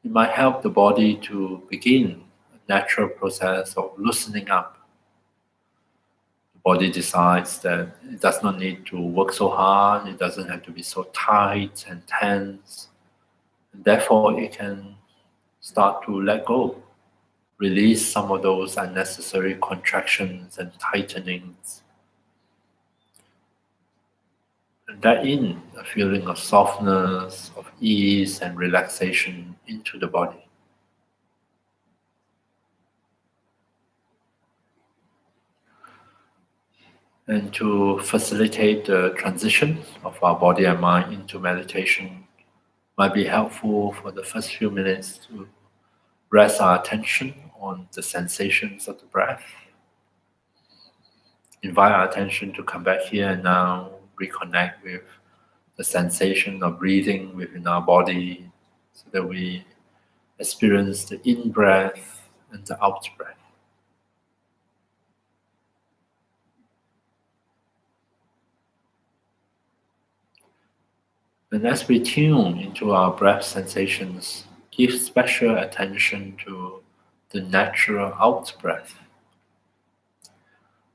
it might help the body to begin a natural process of loosening up. The body decides that it does not need to work so hard, it doesn't have to be so tight and tense, and therefore it can start to let go, release some of those unnecessary contractions and tightenings, and let in a feeling of softness, of ease and relaxation into the body. And to facilitate the transition of our body and mind into meditation, might be helpful for the first few minutes to rest our attention on the sensations of the breath. Invite our attention to come back here and now, reconnect with the sensation of breathing within our body so that we experience the in-breath and the out-breath. And as we tune into our breath sensations, give special attention to the natural out-breath.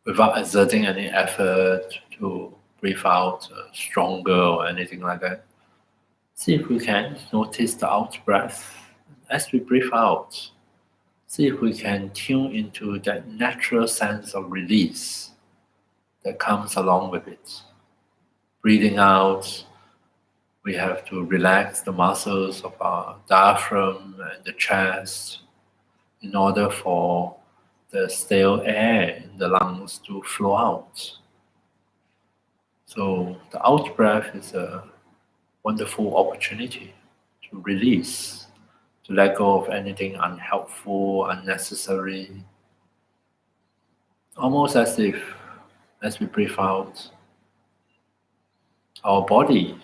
Without exerting any effort to breathe out stronger or anything like that. See if we can notice the out-breath. As we breathe out, see if we can tune into that natural sense of release that comes along with it. Breathing out, we have to relax the muscles of our diaphragm and the chest in order for the stale air in the lungs to flow out. So the out breath is a wonderful opportunity to release, to let go of anything unhelpful, unnecessary. Almost as if, as we breathe out, our body,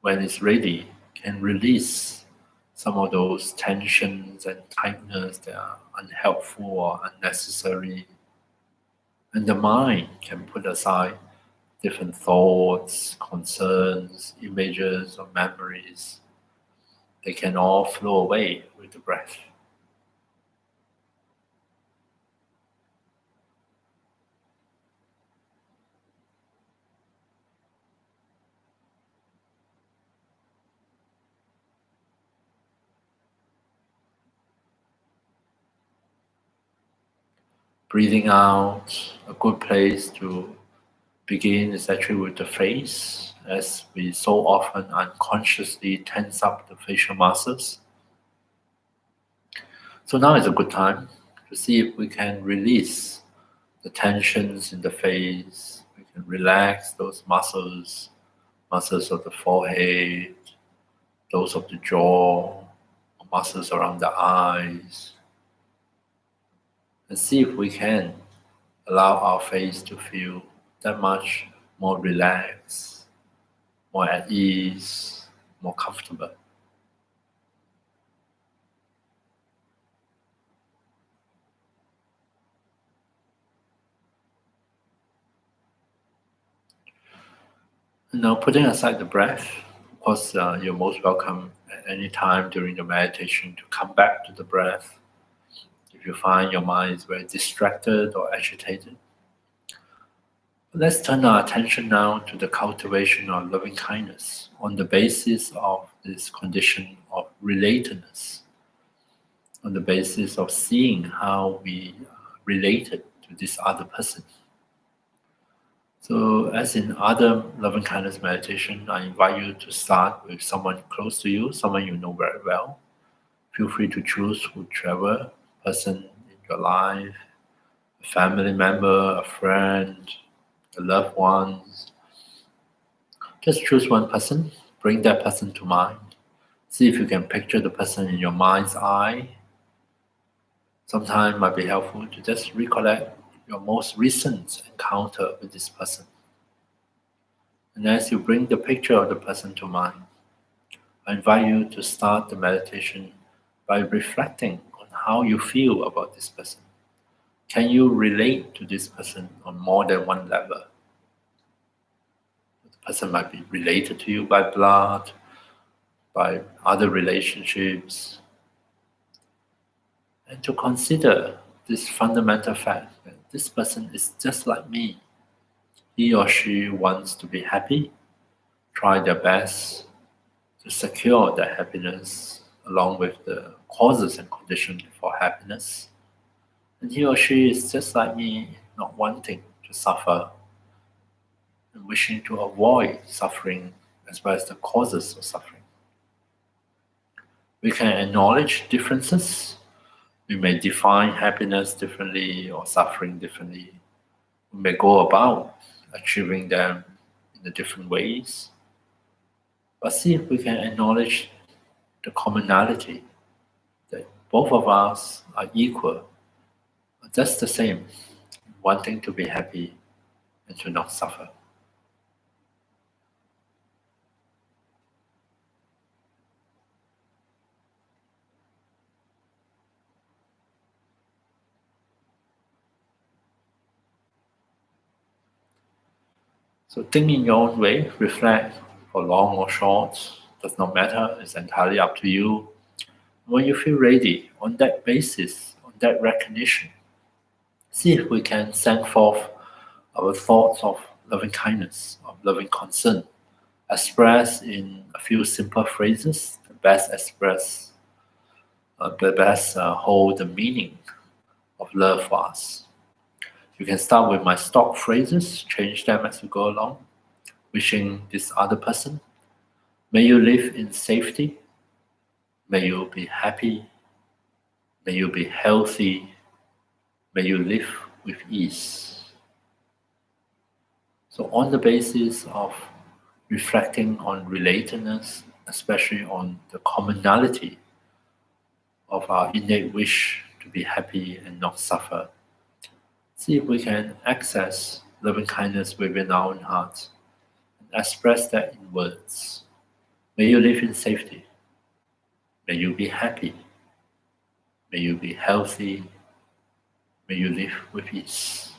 when it's ready, can release some of those tensions and tightness that are unhelpful or unnecessary. And the mind can put aside different thoughts, concerns, images, or memories. They can all flow away with the breath. Breathing out, a good place to begin is actually with the face, as we so often unconsciously tense up the facial muscles. So now is a good time to see if we can release the tensions in the face. We can relax those muscles of the forehead, those of the jaw, muscles around the eyes, and see if we can allow our face to feel that much more relaxed, more at ease, more comfortable. Now, putting aside the breath, of course, you're most welcome at any time during the meditation to come back to the breath. If you find your mind is very distracted or agitated, let's turn our attention now to the cultivation of loving kindness on the basis of this condition of relatedness, on the basis of seeing how we related to this other person. So, as in other loving kindness meditation, I invite you to start with someone close to you, someone you know very well. Feel free to choose whichever person in your life, a family member, a friend, a loved ones. Just choose one person, bring that person to mind. See if you can picture the person in your mind's eye. Sometimes it might be helpful to just recollect your most recent encounter with this person. And as you bring the picture of the person to mind, I invite you to start the meditation by reflecting on how you feel about this person. Can you relate to this person on more than one level? The person might be related to you by blood, by other relationships, and to consider this fundamental fact that this person is just like me. He or she wants to be happy, try their best to secure their happiness along with the causes and conditions for happiness. And he or she is just like me, not wanting to suffer and wishing to avoid suffering as well as the causes of suffering. We can acknowledge differences. We may define happiness differently or suffering differently. We may go about achieving them in the different ways. But see if we can acknowledge the commonality that both of us are equal, just the same, wanting to be happy and to not suffer. So think in your own way, reflect for long or short, does not matter, it's entirely up to you. When you feel ready, on that basis, on that recognition, see if we can send forth our thoughts of loving kindness, of loving concern, expressed in a few simple phrases, the best hold the meaning of love for us. You can start with my stock phrases, change them as you go along. Wishing this other person, may you live in safety, may you be happy, may you be healthy, may you live with ease. So on the basis of reflecting on relatedness, especially on the commonality of our innate wish to be happy and not suffer, see if we can access loving kindness within our own hearts and express that in words. May you live in safety. May you be happy. May you be healthy. May you live with peace.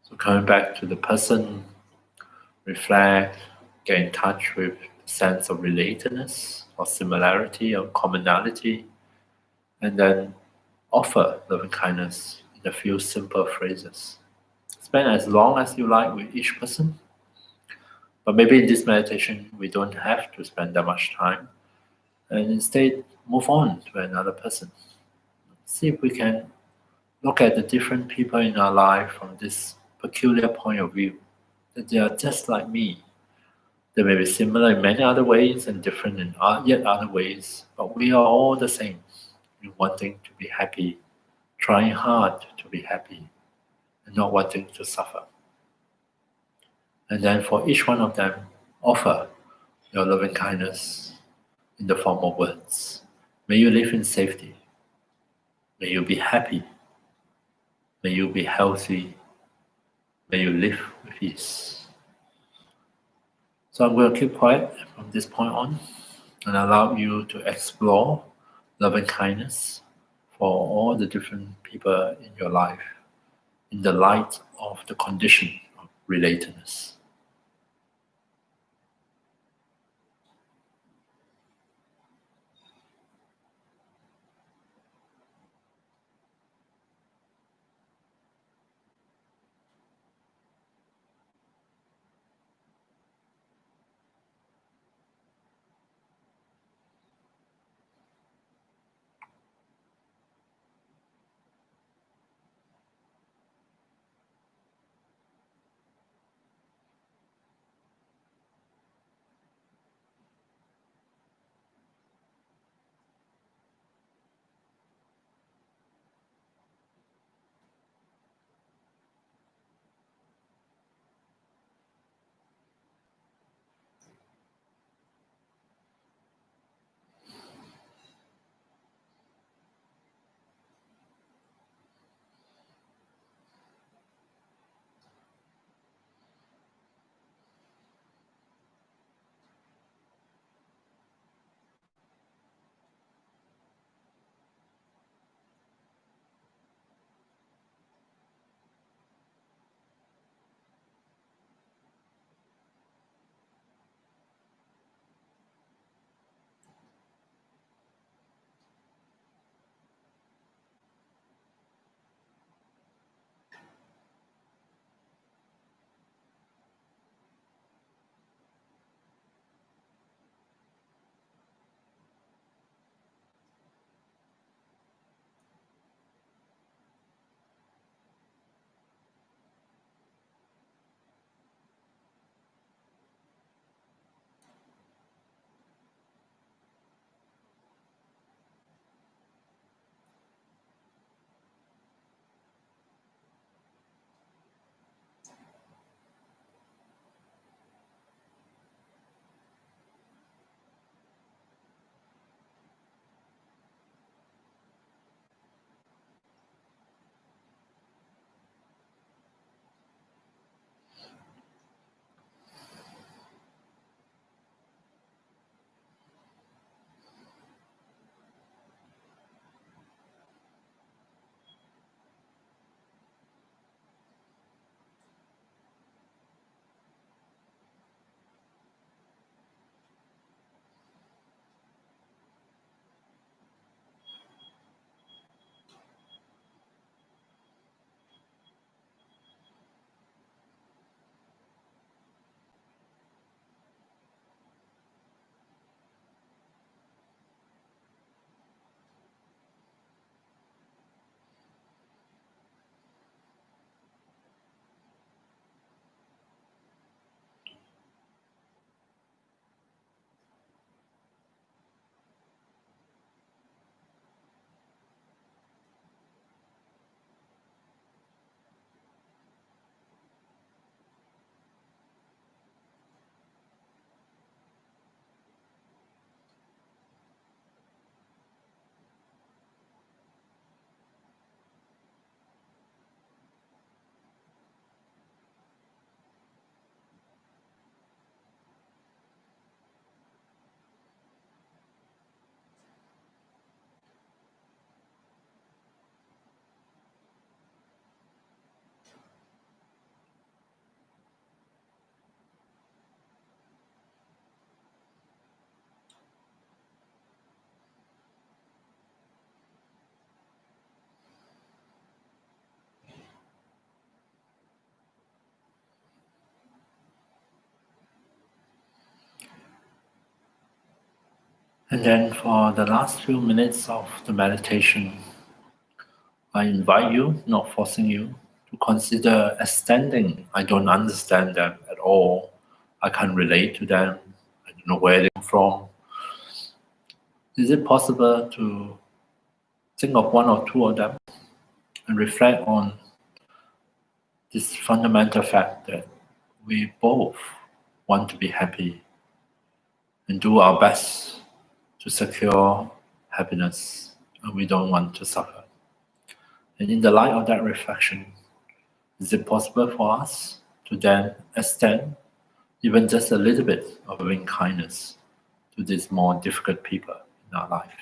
So coming back to the person, reflect, get in touch with the sense of relatedness or similarity or commonality, and then offer loving kindness in a few simple phrases. Spend as long as you like with each person, but maybe in this meditation we don't have to spend that much time, and instead move on to another person. See if we can look at the different people in our life from this peculiar point of view, that they are just like me. They may be similar in many other ways and different in yet other ways, but we are all the same in wanting to be happy, trying hard to be happy, and not wanting to suffer. And then for each one of them, offer your loving kindness in the form of words. May you live in safety. May you be happy. May you be healthy. May you live with ease. So I'm going to keep quiet from this point on and allow you to explore loving kindness for all the different people in your life in the light of the condition of relatedness. And then for the last few minutes of the meditation, I invite you, not forcing you, to consider extending I don't understand them at all I can't relate to them. I don't know where they come from. Is it possible to think of one or two of them and reflect on this fundamental fact that we both want to be happy and do our best to secure happiness, and we don't want to suffer? And in the light of that reflection, is it possible for us to then extend even just a little bit of loving kindness to these more difficult people in our life?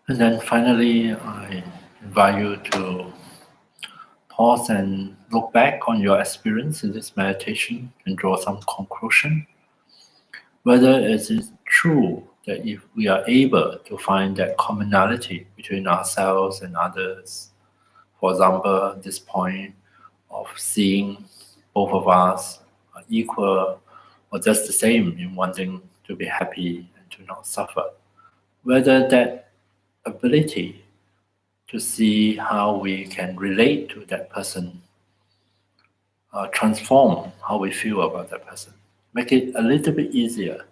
And then finally, I invite you to pause and look back on your experience in this meditation and draw some conclusion. Whether it is true that if we are able to find that commonality between ourselves and others, for example, this point of seeing both of us are equal or just the same in wanting to be happy and to not suffer, whether that ability to see how we can relate to that person, transform how we feel about that person, make it a little bit easier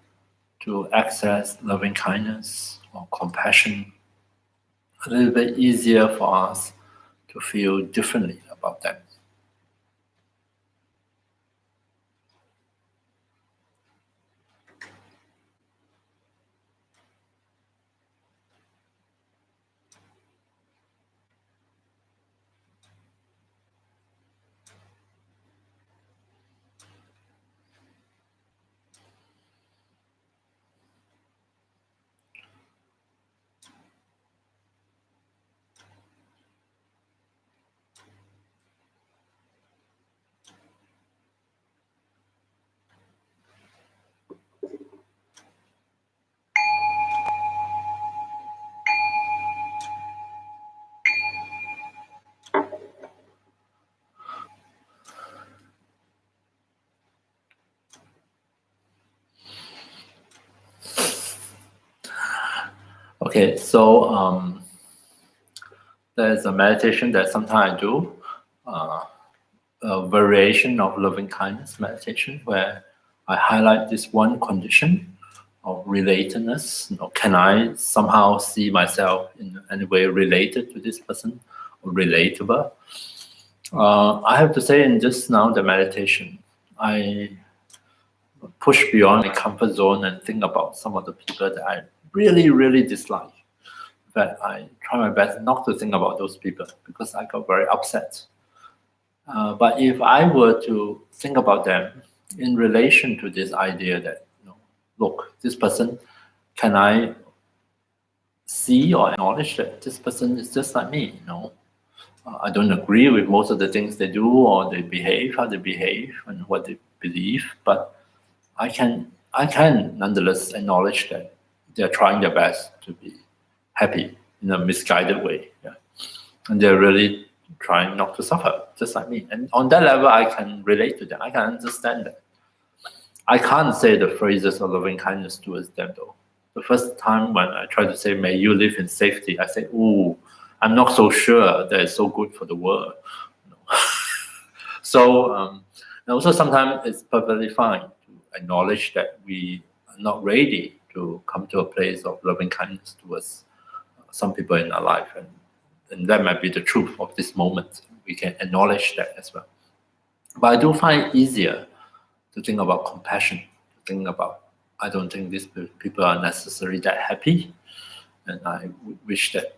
to access loving kindness or compassion, a little bit easier for us to feel differently about them. Okay, so there's a meditation that sometimes I do, a variation of loving kindness meditation, where I highlight this one condition of relatedness. Can I somehow see myself in any way related to this person, or relatable? I have to say, in just now the meditation, I push beyond my comfort zone and think about some of the people that I really, really dislike. But I try my best not to think about those people because I got very upset. But if I were to think about them in relation to this idea that, look, this person, can I see or acknowledge that this person is just like me? I don't agree with most of the things they do or they behave, how they behave, and what they believe, but I can nonetheless acknowledge that they're trying their best to be happy in a misguided way. Yeah. And they're really trying not to suffer, just like me. And on that level, I can relate to them. I can understand that. I can't say the phrases of loving kindness towards them, though. The first time when I tried to say, may you live in safety, I said, ooh, I'm not so sure that it's so good for the world. So, and also sometimes it's perfectly fine to acknowledge that we are not ready to come to a place of loving kindness towards some people in our life. And that might be the truth of this moment. We can acknowledge that as well. But I do find it easier to think about compassion, to think about, I don't think these people are necessarily that happy. And I wish that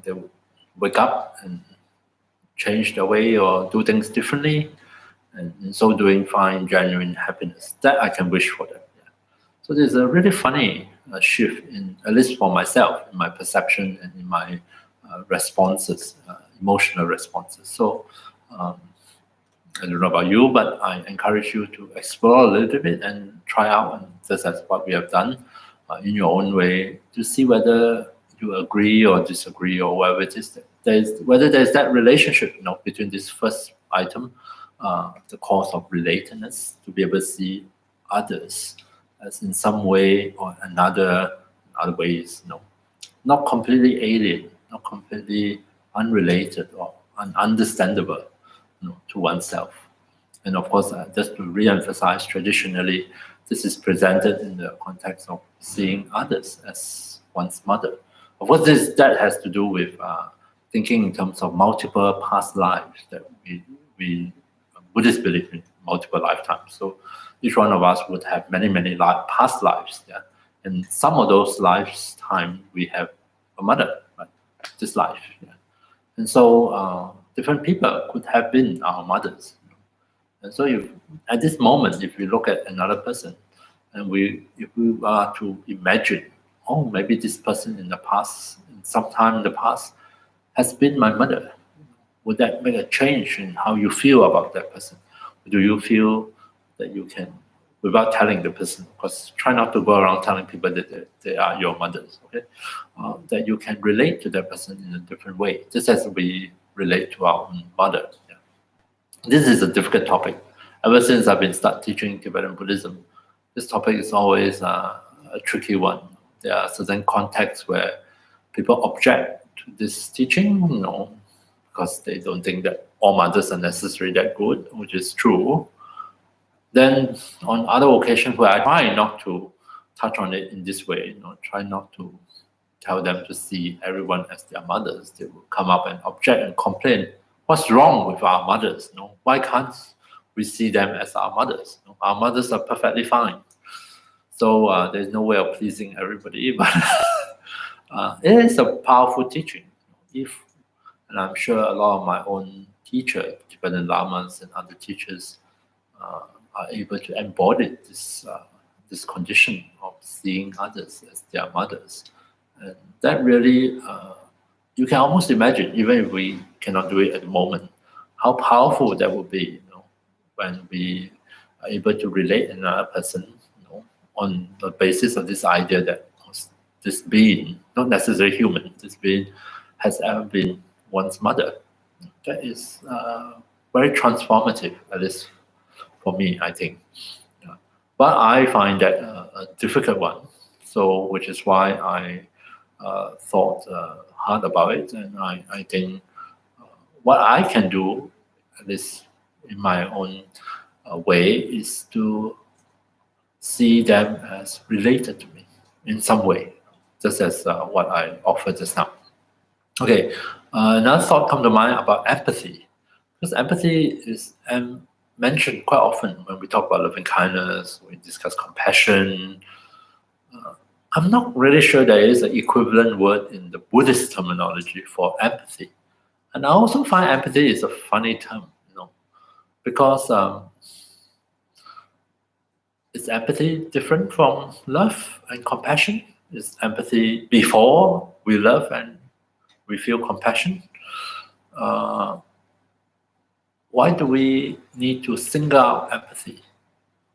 they would wake up and change their way or do things differently. And in so doing, find genuine happiness. That I can wish for them. Yeah. So there's a really funny shift, at least for myself, in my perception and in my responses, emotional responses. So I don't know about you, but I encourage you to explore a little bit and try out, and this is what we have done in your own way, to see whether you agree or disagree or whatever it is. Whether there's that relationship between this first item, the cause of relatedness, to be able to see others as in some way or another, in other ways, not completely alien, not completely unrelated or ununderstandable, to oneself. And of course, just to re-emphasize, traditionally, this is presented in the context of seeing others as one's mother. Of course, that has to do with thinking in terms of multiple past lives, that we Buddhists believe in multiple lifetimes. So each one of us would have many, many past lives. Yeah? And some of those lifetimes we have a mother, right? This life. Yeah? And so different people could have been our mothers. And so at this moment, if we look at another person, and if we are to imagine, oh, maybe this person in the past, sometime in the past, has been my mother, would that make a change in how you feel about that person? Do you feel that you can, without telling the person, because try not to go around telling people that they are your mothers, okay? That you can relate to that person in a different way, just as we relate to our own mother. Yeah. This is a difficult topic. Ever since I've been start teaching Tibetan Buddhism, this topic is always a tricky one. There are certain contexts where people object to this teaching, because they don't think that all mothers are necessarily that good, which is true. Then on other occasions where I try not to touch on it in this way, try not to tell them to see everyone as their mothers, they will come up and object and complain, what's wrong with our mothers? Why can't we see them as our mothers? Our mothers are perfectly fine. So there's no way of pleasing everybody, but it is a powerful teaching. And I'm sure a lot of my own teachers, Tibetan Lamas and other teachers, are able to embody this condition of seeing others as their mothers. And that really, you can almost imagine, even if we cannot do it at the moment, how powerful that would be, when we are able to relate another person, on the basis of this idea that this being, not necessarily human, this being has ever been one's mother. That is very transformative, at least for me, I think. Yeah. But I find that a difficult one. So, which is why I thought hard about it, and I think what I can do, at least in my own way, is to see them as related to me in some way, just as what I offered just now. Okay, another thought come to mind about empathy, because empathy is mentioned quite often when we talk about loving kindness, we discuss compassion. I'm not really sure there is an equivalent word in the Buddhist terminology for empathy. And I also find empathy is a funny term, because is empathy different from love and compassion? Is empathy before we love and we feel compassion? Why do we need to single out empathy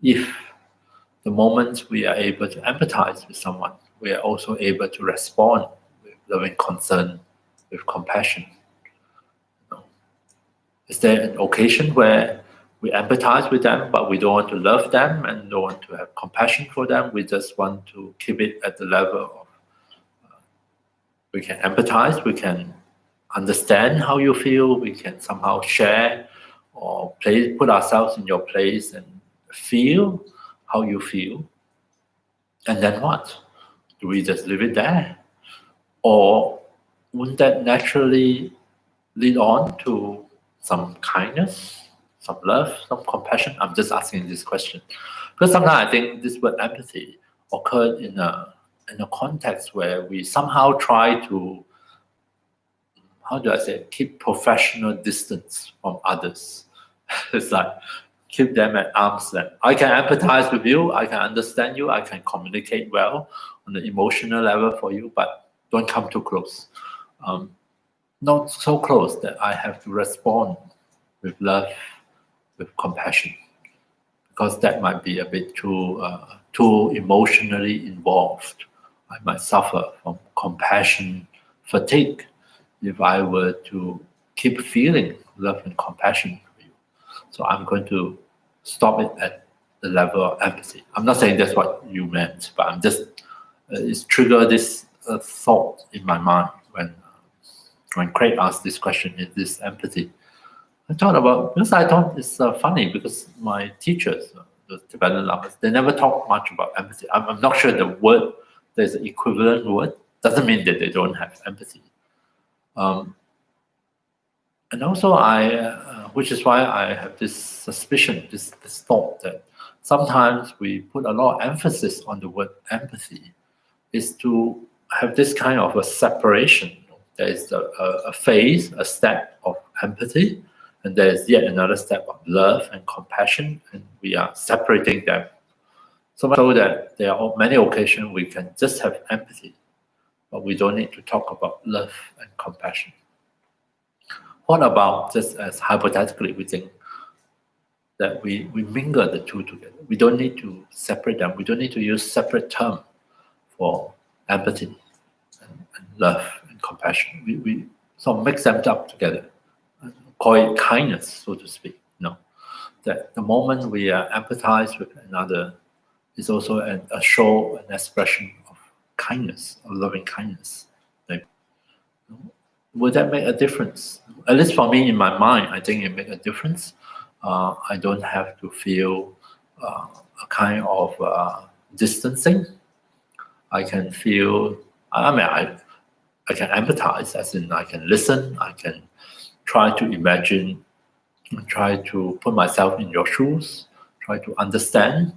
if the moment we are able to empathize with someone, we are also able to respond with loving concern, with compassion? Is there an occasion where we empathize with them, but we don't want to love them and don't want to have compassion for them? We just want to keep it at the level of we can empathize, we can understand how you feel, we can somehow share or put ourselves in your place and feel how you feel. And then what? Do we just leave it there? Or wouldn't that naturally lead on to some kindness, some love, some compassion? I'm just asking this question because sometimes I think this word empathy occurred in a context where we somehow try to, how do I say, keep professional distance from others. It's like keep them at arm's length. I can empathize with you, I can understand you, I can communicate well on the emotional level for you, but don't come too close. Not so close that I have to respond with love, with compassion, because that might be a bit too emotionally involved. I might suffer from compassion fatigue if I were to keep feeling love and compassion for you. So I'm going to stop it at the level of empathy. I'm not saying that's what you meant, but I'm just it's triggered this thought in my mind when Craig asked this question: is this empathy? I thought it's funny because my teachers, the Tibetan Lamas, they never talk much about empathy. I'm not sure there's an equivalent word. Doesn't mean that they don't have empathy. And also which is why I have this suspicion, this thought that sometimes we put a lot of emphasis on the word empathy is to have this kind of a separation. There is a phase, a step of empathy, and there is yet another step of love and compassion, and we are separating them. So much so that there are many occasions we can just have empathy, but we don't need to talk about love and compassion. What about, just as hypothetically, we think that we mingle the two together? We don't need to separate them. We don't need to use separate terms for empathy and love and compassion. We sort of mix them up together, call it kindness, so to speak. That the moment we empathize with another is also a show, an expression of kindness, of loving kindness. Would that make a difference? At least for me, in my mind, I think it makes a difference. I don't have to feel a kind of distancing. I can feel, I can empathize, as in I can listen, I can try to imagine, try to put myself in your shoes, try to understand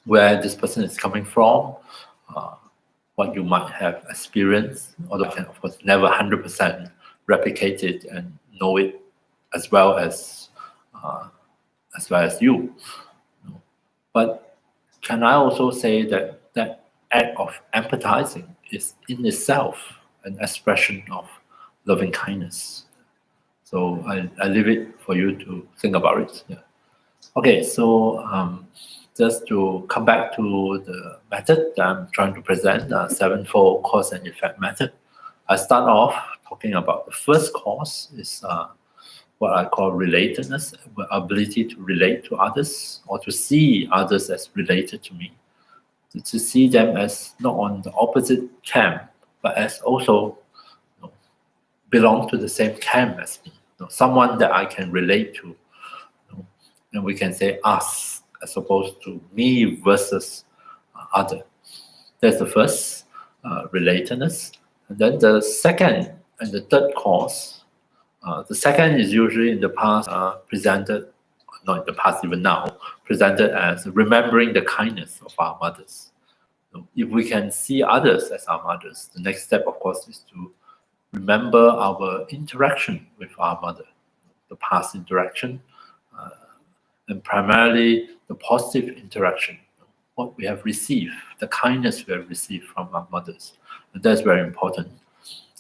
where this person is coming from, what you might have experienced, although I can, of course, never 100% replicate it and know it as well as you. But can I also say that that act of empathizing is in itself an expression of loving kindness? So I leave it for you to think about it. Yeah. Okay, so just to come back to the method that I'm trying to present, the sevenfold cause and effect method. I start off talking about the first cause is what I call relatedness, the ability to relate to others or to see others as related to me, to see them as not on the opposite camp, but as also belong to the same camp as me, someone that I can relate to. And we can say us as opposed to me versus other. That's the first, relatedness. And then the second and the third cause. The second is usually in the past presented, not in the past, even now, presented as remembering the kindness of our mothers. If we can see others as our mothers, the next step, of course, is to remember our interaction with our mother, the past interaction, and primarily the positive interaction, what we have received, the kindness we have received from our mothers. And that's very important.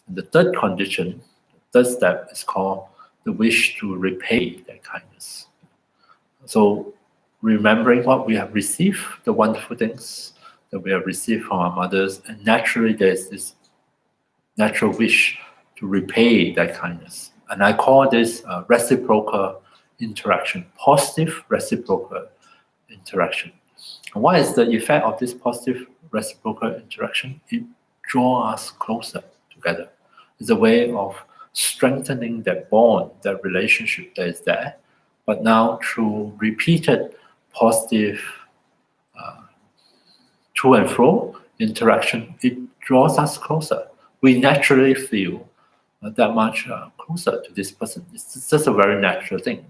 And the third condition, the third step, is called the wish to repay that kindness. So remembering what we have received, the wonderful things that we have received from our mothers, and naturally there's this natural wish to repay that kindness. And I call this reciprocal interaction, positive reciprocal interaction. And what is the effect of this positive reciprocal interaction? It draws us closer together. It's a way of strengthening that bond, that relationship that is there, but now through repeated positive to and fro interaction, it draws us closer. We naturally feel that much closer to this person. It's just a very natural thing.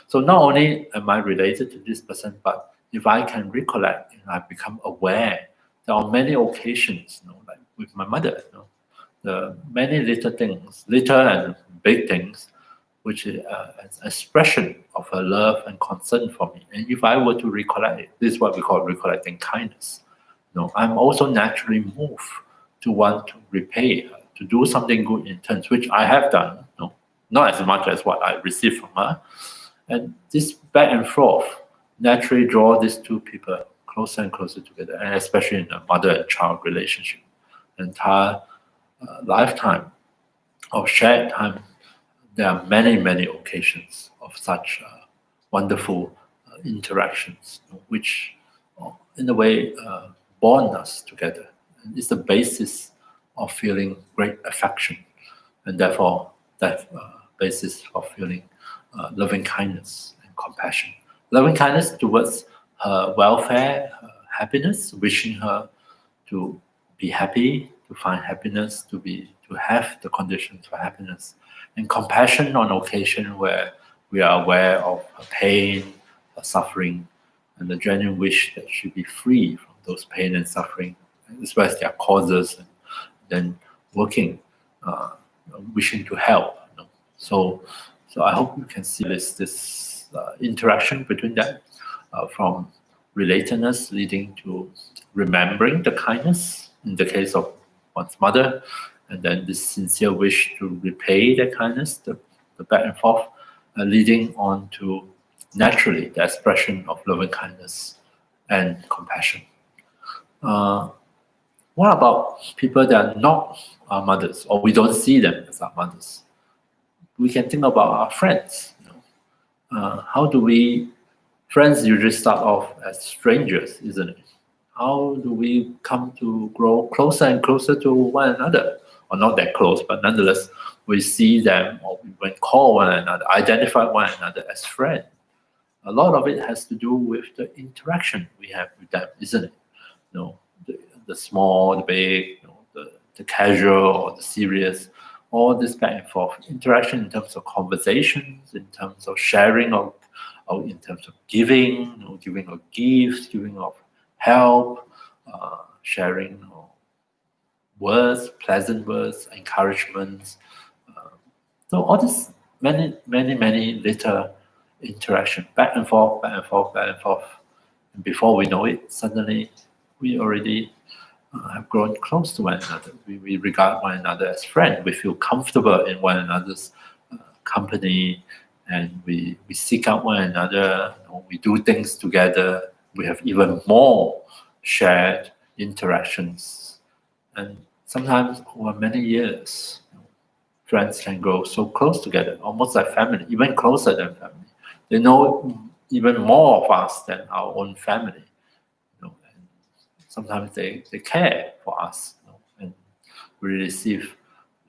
So not only am I related to this person, but if I can recollect and I become aware, there are many occasions, like with my mother, the many little things, little and big things, which is an expression of her love and concern for me. And if I were to recollect it, this is what we call recollecting kindness. I'm also naturally moved to want to repay her, to do something good in turn, which I have done, not as much as what I received from her. And this back and forth naturally draw these two people closer and closer together, and especially in a mother and child relationship. The entire lifetime of shared time, there are many, many occasions of such wonderful interactions, which in a way bond us together. And it's the basis of feeling great affection, and therefore that basis of feeling loving kindness and compassion. Loving kindness towards her welfare, her happiness, wishing her to be happy, to find happiness, to have the conditions for happiness, and compassion on occasion where we are aware of her pain, her suffering, and the genuine wish that she be free from those pain and suffering, as well as their causes, and then working, wishing to help. So I hope you can see this interaction between them, from relatedness leading to remembering the kindness in the case of one's mother, and then this sincere wish to repay the kindness, the back and forth, leading on to naturally the expression of loving kindness and compassion. What about people that are not our mothers, or we don't see them as our mothers? We can think about our friends. How do we? Friends usually start off as strangers, isn't it? How do we come to grow closer and closer to one another? Or not that close, but nonetheless, we see them, or we call one another, identify one another as friends. A lot of it has to do with the interaction we have with them, isn't it? The small, the big, the casual or the serious, all this back and forth interaction in terms of conversations, in terms of sharing, or in terms of giving, giving of gifts, giving of help, sharing words, pleasant words, encouragements. So all this many, many, many little interaction, back and forth, back and forth, back and forth. And before we know it, suddenly we already have grown close to one another. We regard one another as friends. We feel comfortable in one another's company, and we seek out one another. We do things together. We have even more shared interactions. And sometimes over many years, friends can grow so close together, almost like family, even closer than family. They know even more of us than our own family. Sometimes they care for us, and we receive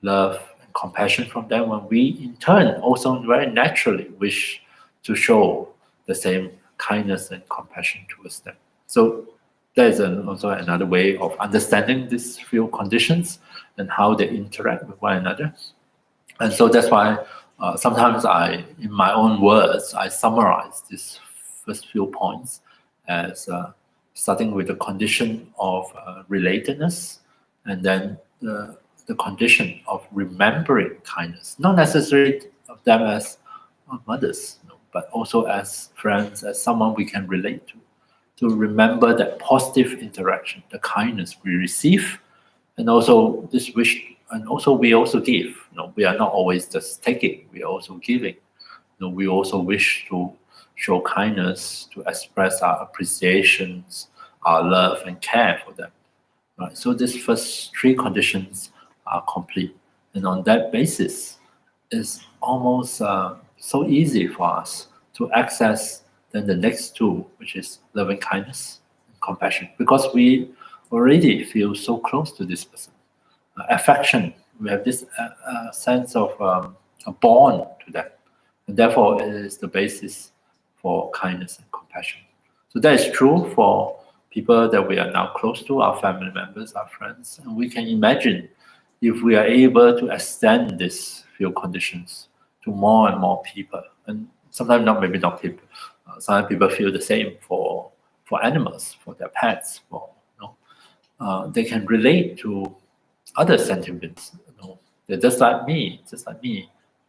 love and compassion from them, when we in turn also very naturally wish to show the same kindness and compassion towards them. So there is also another way of understanding these few conditions and how they interact with one another. And so that's why sometimes in my own words, I summarize these first few points as starting with the condition of relatedness, and then the condition of remembering kindness, not necessarily of them as mothers, but also as friends, as someone we can relate to remember that positive interaction, the kindness we receive, and also this wish, and also we also give. We are not always just taking; we are also giving. We also wish to show kindness, to express our appreciations, our love and care for them. Right. So these first three conditions are complete, and on that basis, it's almost so easy for us to access then the next two, which is loving kindness and compassion, because we already feel so close to this person. Affection, we have this sense of a bond to them, and therefore it is the basis for kindness and compassion. So that is true for people that we are now close to, our family members, our friends, and we can imagine if we are able to extend these few conditions to more and more people, and sometimes maybe not people. Sometimes people feel the same for animals, for their pets. They can relate to other sentiments. They're just like me.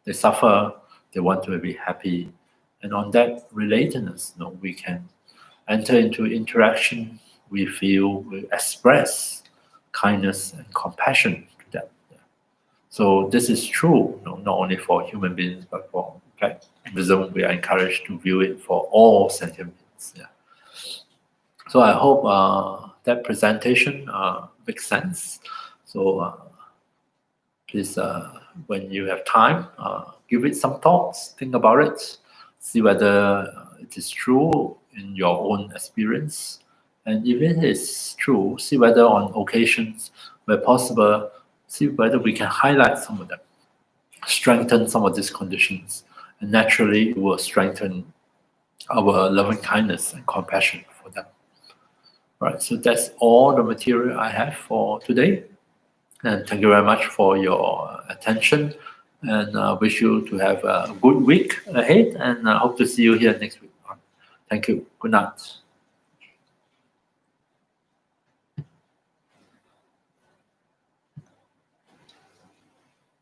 They suffer. They want to be happy, and on that relatedness, we can enter into interaction. We express kindness and compassion to them. So this is true, not only for human beings, but for, in fact, in Buddhism, we are encouraged to view it for all sentient beings. Yeah. So I hope that presentation makes sense. So please, when you have time, give it some thoughts, think about it, see whether it is true in your own experience. And if it is true, see whether on occasions where possible, see whether we can highlight some of them, strengthen some of these conditions, and naturally it will strengthen our loving kindness and compassion for them. All right, so that's all the material I have for today. And thank you very much for your attention, and wish you to have a good week ahead, and hope to see you here next week. Thank you. Good night.